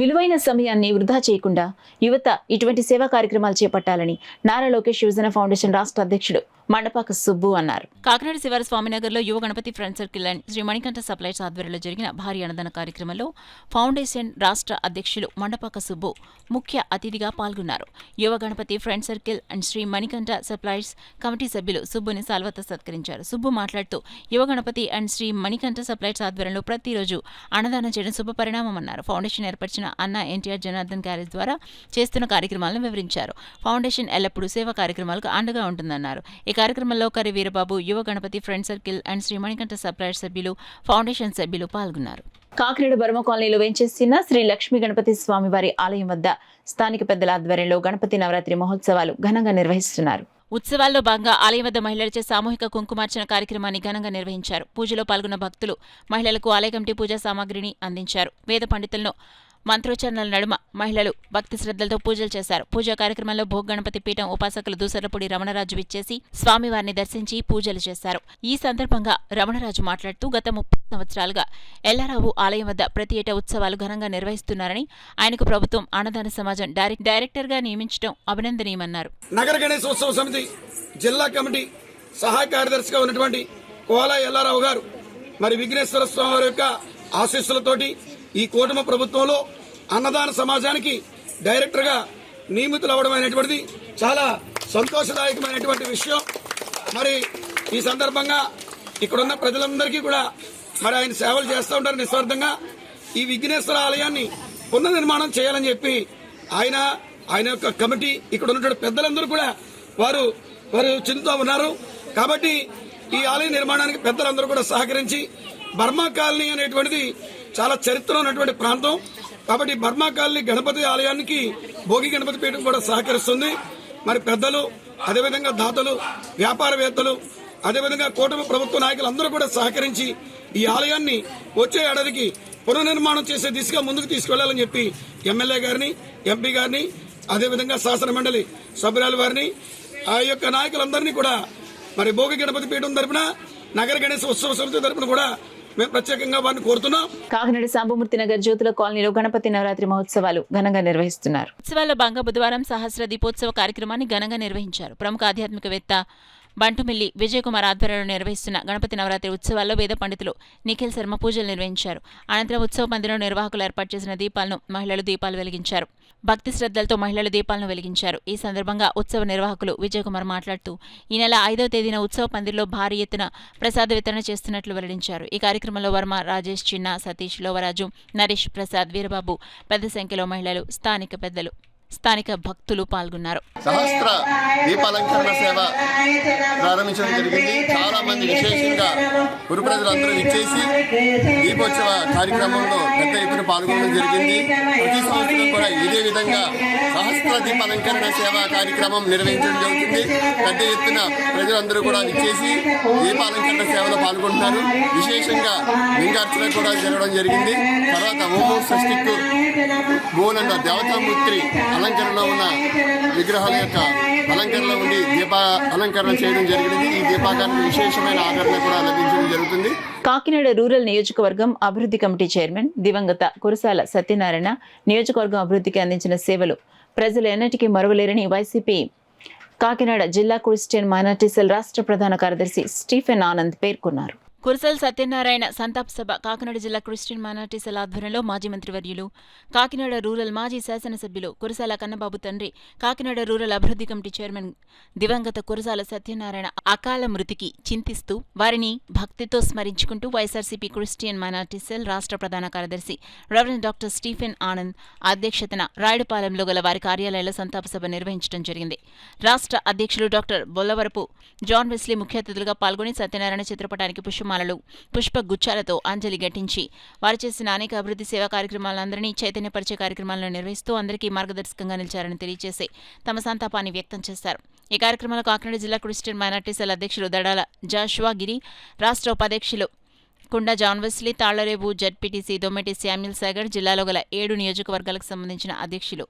విలువైన సమయాన్ని వృధా చేయకుండా యువత ఇటువంటి సేవా కార్యక్రమాలు చేపట్టాలని నారా లోకేష్ యువజన ఫౌండేషన్ రాష్ట్ర అధ్యక్షుడు మండపాక సుబ్బు అన్నారు. కాకినాడ శివారు స్వామినగర్లో Yuva Ganapathi friend circle and Sri Manikanta supplies ఆధ్వర్యంలో జరిగిన భారీ అన్నదాన కార్యక్రమంలో ఫౌండేషన్ రాష్ట్ర అధ్యక్షులు మండపాక సుబ్బు ముఖ్య అతిథిగా పాల్గొన్నారు. Yuva Ganapathi friend circle and Sri Manikanta supplies committee సభ్యులు సుబ్బుని సాల్వతో సత్కరించారు. సుబ్బు మాట్లాడుతూ యువ గణపతి అండ్ శ్రీ మణికంఠ సప్లైస్ ఆధ్వర్యంలో ప్రతిరోజు అన్నదానం చేయడం శుభ పరిణామమన్నారు. ఫౌండేషన్ ఏర్పరిచిన అన్న ఎన్టీఆర్ జనార్దన్ గ్యారేజ్ ద్వారా చేస్తున్న కార్యక్రమాలను వివరించారు. ఫౌండేషన్ ఎల్లప్పుడూ సేవా కార్యక్రమాలకు అండగా ఉంటుందన్నారు. ఈ కార్యక్రమంలో Kari Veerababu, Yuva Ganapathi friend circle and Sri Manikanta supplies సభ్యులు, ఫౌండేషన్ సభ్యులు పాల్గొన్నారు. కాకినాడ బర్మ కాలనీలో వేంచేసిన శ్రీ లక్ష్మీ గణపతి స్వామివారి ఆలయం వద్ద స్థానిక పెద్దల ఆధ్వర్యంలో గణపతి నవరాత్రి మహోత్సవాలు ఘనంగా నిర్వహిస్తున్నారు. ఉత్సవాల్లో భాగంగా ఆలయం వద్ద మహిళలచే సామూహిక కుంకుమార్చన కార్యక్రమాన్ని ఘనంగా నిర్వహించారు. పూజలో పాల్గొన్న భక్తులు మహిళలకు ఆలయ కమిటీ పూజా సామాగ్రిని అందించారు. వేద పండితులను మంత్రోచ్చరణల నడుమ మహిళలు భక్తి శ్రద్ధలతో పూజలు చేశారు. పూజా కార్యక్రమంలో భోగ్ గణపతి పీఠం ఉపాసకులు దూసరపూడి రమణరాజు విచ్చేసి స్వామివారిని దర్శించి పూజలు చేశారు. ఈ సందర్భంగా రమణరాజు మాట్లాడుతూ గత 30 సంవత్సరాలుగా ఎల్లారావు ఆలయం వద్ద ప్రతి ఏటా ఉత్సవాలు ఘనంగా నిర్వహిస్తున్నారని, ఆయనకు ప్రభుత్వం అన్నదాన సమాజం డైరెక్టర్గా నియమించడం అభినందనీయమన్నారు. నగర గణేశోత్సవ సమితి జిల్లా కమిటీ సహాయ కార్యదర్శిగా ఉన్నటువంటి కోలా ఎల్లారావు గారు మరి విఘ్నేశ్వర స్వామి వారి యొక్క ఆశీస్సులతోటి ఈ కూటమి ప్రభుత్వంలో అన్నదాన సమాజానికి డైరెక్టర్గా నియమితులు అవ్వడం అనేటువంటిది చాలా సంతోషదాయకమైనటువంటి విషయం. మరి ఈ సందర్భంగా ఇక్కడున్న ప్రజలందరికీ కూడా మరి ఆయన సేవలు చేస్తూ ఉంటారు నిస్వార్థంగా. ఈ విఘ్నేశ్వర ఆలయాన్ని పునర్నిర్మాణం చేయాలని చెప్పి ఆయన యొక్క కమిటీ ఇక్కడ ఉన్నటువంటి పెద్దలందరూ కూడా వారు చెందుతూ ఉన్నారు. కాబట్టి ఈ ఆలయ నిర్మాణానికి పెద్దలందరూ కూడా సహకరించి, బర్మా కాలనీ అనేటువంటిది చాలా చరిత్ర ఉన్నటువంటి ప్రాంతం కాబట్టి బర్మా కాలనీ గణపతి ఆలయానికి భోగి గణపతి పీఠం కూడా సహకరిస్తుంది. మరి పెద్దలు, అదేవిధంగా దాతలు, వ్యాపారవేత్తలు, అదేవిధంగా కూటమి ప్రభుత్వ నాయకులు అందరూ కూడా సహకరించి ఈ ఆలయాన్ని వచ్చే ఏడాదికి పునర్నిర్మాణం చేసే దిశగా ముందుకు తీసుకెళ్లాలని చెప్పి ఎమ్మెల్యే గారిని, ఎంపీ గారిని, అదేవిధంగా శాసన మండలి సభ్యురాలు వారిని, ఆ యొక్క నాయకులందరినీ కూడా మరి భోగి గణపతి పీఠం తరపున, నగర గణేశ ఉత్సవ సమితి తరపున కూడా మేము ప్రత్యేకంగా వారిని కోరుతున్నాం. కాకినాడ సాంబమూర్తి నగర్ జ్యోతుల కాలనీలో గణపతి నవరాత్రి మహోత్సవాలు ఘనంగా నిర్వహిస్తున్నారు. ఉత్సవాల్లో భాగంగా బుధవారం సహస్ర దీపోత్సవ కార్యక్రమాన్ని ఘనంగా నిర్వహించారు. ప్రముఖ ఆధ్యాత్మికవేత్త బంటుమిల్లి విజయకుమార్ ఆధ్వర్యంలో నిర్వహిస్తున్న గణపతి నవరాత్రి ఉత్సవాల్లో వేద పండితులు నిఖిల్ శర్మ పూజలు నిర్వహించారు. అనంతరం ఉత్సవ పందిలో నిర్వాహకులు ఏర్పాటు చేసిన దీపాలను మహిళలు దీపాలు వెలిగించారు. భక్తి శ్రద్ధలతో మహిళలు దీపాలను వెలిగించారు. ఈ సందర్భంగా ఉత్సవ నిర్వాహకులు విజయకుమార్ మాట్లాడుతూ ఈ నెల 5వ తేదీన ఉత్సవ పందిరిలో భారీ ఎత్తున ప్రసాద వితరణ చేస్తున్నట్లు వెల్లడించారు. ఈ కార్యక్రమంలో వర్మ, రాజేష్, చిన్న, సతీష్, లోవరాజు, నరేష్, ప్రసాద్, వీరబాబు, పెద్ద సంఖ్యలో మహిళలు, స్థానిక పెద్దలు, స్థానిక భక్తులు పాల్గొన్నారు. సహస్ర దీపాలంకరణ సేవ ప్రారంభించడం జరిగింది. చాలా మంది విశేషంగా గురు ప్రజలందరూ ఇచ్చేసి దీపోత్సవ కార్యక్రమంలో పెద్ద ఎత్తున పాల్గొనడం జరిగింది. ప్రతి సంవత్సరం కూడా ఇదే విధంగా సహస్ర దీపాలంకరణ సేవ కార్యక్రమం నిర్వహించడం జరుగుతుంది. పెద్ద ఎత్తున ప్రజలందరూ కూడా ఇచ్చేసి దీపాలంకరణ సేవలో పాల్గొంటున్నారు. విశేషంగా లింగార్చన కూడా జరగడం జరిగింది. తర్వాత ఓం షష్ఠిక్ బోనంద దేవతామూర్తి అలంకరణలో ఉన్న విగ్రహాల యొక్క అలంకరణలో ఉండి అలంకరణ చేయడం జరిగింది. ఈ దీపాకానికి విశేషమైన ఆదరణ కూడా లభించడం జరుగుతుంది. కాకినాడ రూరల్ నియోజకవర్గం అభివృద్ధి కమిటీ చైర్మన్ దివంగత కురసాల సత్యనారాయణ నియోజకవర్గం అభివృద్ధికి అందించిన సేవలు ప్రజలు ఎన్నటికీ మరువలేరని వైసీపీ కాకినాడ జిల్లా క్రిస్టియన్ మైనారిటీ సెల్ రాష్ట్ర ప్రధాన కార్యదర్శి స్టీఫెన్ ఆనంద్ పేర్కొన్నారు. కురసాల సత్యనారాయణ సంతాప సభ కాకినాడ జిల్లా క్రిస్టియన్ మైనారిటీ సెల్ ఆధ్వర్యంలో మాజీ మంత్రివర్యులు కాకినాడ రూరల్ మాజీ శాసనసభ్యులు కురసాల కన్నబాబు తండ్రి కాకినాడ రూరల్ అభివృద్ధి కమిటీ చైర్మన్ దివంగత కురసాల సత్యనారాయణ అకాల మృతికి చింతిస్తూ వారిని భక్తితో స్మరించుకుంటూ వైఎస్ఆర్సీపీ క్రిస్టియన్ మైనారిటీ సెల్ రాష్ట్ర ప్రధాన కార్యదర్శి రెవరెండ్ డాక్టర్ స్టీఫెన్ ఆనంద్ అధ్యక్షతన రాయుడుపాలెంలో గల వారి కార్యాలయంలో సంతాప సభ నిర్వహించడం జరిగింది. రాష్ట్ర అధ్యక్షులు డాక్టర్ బొల్లవరపు జాన్ వెస్లీ ముఖ్య అతిథులుగా పాల్గొని సత్యనారాయణ చిత్రపటానికి పుష్పగుచ్చాలతో అంజలి ఘటించి వారు చేసిన అనేక అభివృద్ధి సేవా కార్యక్రమాలందరినీ చైతన్యపరిచే కార్యక్రమాలను నిర్వహిస్తూ అందరికీ మార్గదర్శకంగా నిలిచారని తెలియజేసి తమ సంతాపాన్ని వ్యక్తం చేశారు. ఈ కార్యక్రమంలో కాకినాడ జిల్లా క్రిస్టియన్ మైనారిటీ సెల్ అధ్యక్షులు దడాల జాషువా గిరి, రాష్ట్ర ఉపాధ్యక్షులు Kunda John Wesley, Tallarevu ZPTC Dommeti Samuel Sagar, జిల్లాలో గల 7 నియోజకవర్గాలకు సంబంధించిన అధ్యక్షులు,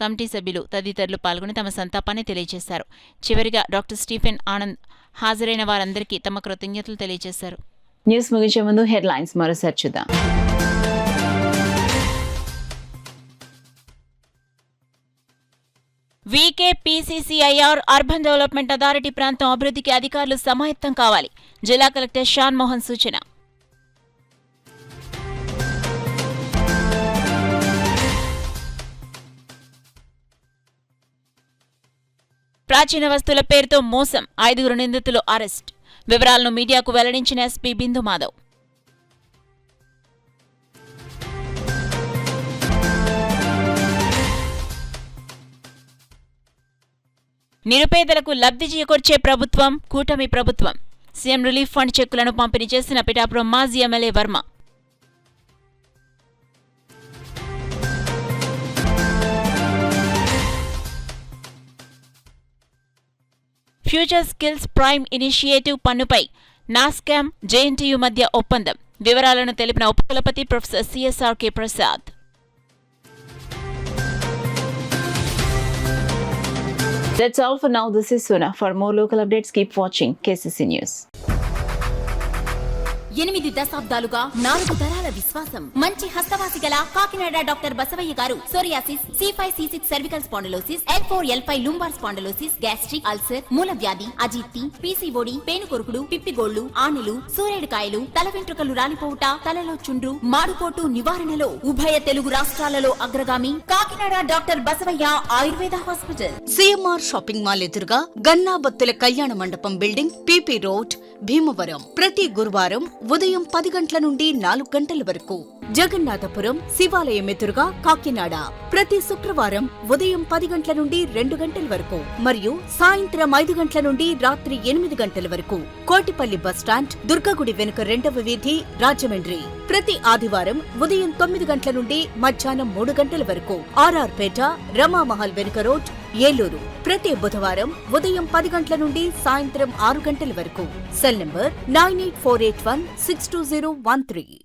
కమిటీ సభ్యులు తదితరులు పాల్గొని తమ సంతాపాన్ని తెలియజేశారు. చివరిగా డాక్టర్ స్టీఫెన్ ఆనంద్ హాజరైన వారందరికీ తమ కృతజ్ఞతలు తెలియజేశారు. న్యూస్ ముగించే ముందు హెడ్లైన్స్ మరోసారి చూద్దాం. వీకేపీసీసీఐఆర్ అర్బన్ డెవలప్మెంట్ అథారిటీ ప్రాంతం అభివృద్ధికి అధికారులు సమాయత్తం కావాలి. జిల్లా కలెక్టర్ షాన్ మోహన్ సూచన. ప్రాచీన వస్తువుల పేరుతో మోసం, 5 నిందితులు అరెస్ట్. వివరాలను మీడియాకు వెల్లడించిన ఎస్పీ బిందు మాధవ్. నిరుపేదలకు లబ్ధి చేకూర్చే ప్రభుత్వం కూటమి ప్రభుత్వం. సీఎం రిలీఫ్ ఫండ్ చెక్కులను పంపిణీ చేసిన పిఠాపురం మాజీ MLA Varma. Future skills prime initiative పన్నుపై నాస్కామ్ జేఎన్టీయూ మధ్య ఒప్పందం. వివరాలను తెలిపిన ఉపకులపతి professor CSRK Prasad. That's all for now. This is Suna. For more local updates, keep watching KCC News. 8 దశాబ్దాలుగా 4 తరాల విశ్వాసం. మంచి హస్తవాసి గల కాకినాడ డాక్టర్ బసవయ్య గారు psoriasis, C5, C6 cervical spondylosis, L4, L5 lumbar spondylosis, gastric ulcer, మూల వ్యాధి, అజీర్తి, పీసీఓడి, పేనుకొరుకుడు, పిప్పిగోళ్లు, ఆనెలు, సూరేడుకాయలు, తల వెంట్రుకలు రాలిపోవుట, తలలో చుండ్రు, మాడుకోటు నివారణలో ఉభయ తెలుగు రాష్ట్రాలలో అగ్రగామి Kakinada doctor Basavayya Ayurveda hospital. CMR shopping mall ఎదురుగా గన్నాబత్తుల కళ్యాణ మండపం బిల్డింగ్, పీపీ రోడ్, భీమవరం. ప్రతి గురువారం ఉదయం 10 గంటల నుండి 4 గంటల వరకు. జగన్నాథపురం శివాలయం ఎదురుగా కాకినాడ ప్రతి శుక్రవారం ఉదయం 10 గంటల నుండి 2 గంటల వరకు మరియు సాయంత్రం 5 గంటల నుండి రాత్రి 8 గంటల వరకు. కోటిపల్లి బస్టాండ్, దుర్గగుడి వెనుక 2వ వీధి, రాజమండ్రి ప్రతి ఆదివారం ఉదయం 9 గంటల నుండి మధ్యాహ్నం 3 గంటల వరకు. ఆర్ఆర్ పేట, రమామహల్ వెనుక రోడ్, ఏలూరు ప్రతి బుధవారం ఉదయం 10 గంటల నుండి సాయంత్రం 6 గంటల వరకు. Cell number 9848162013.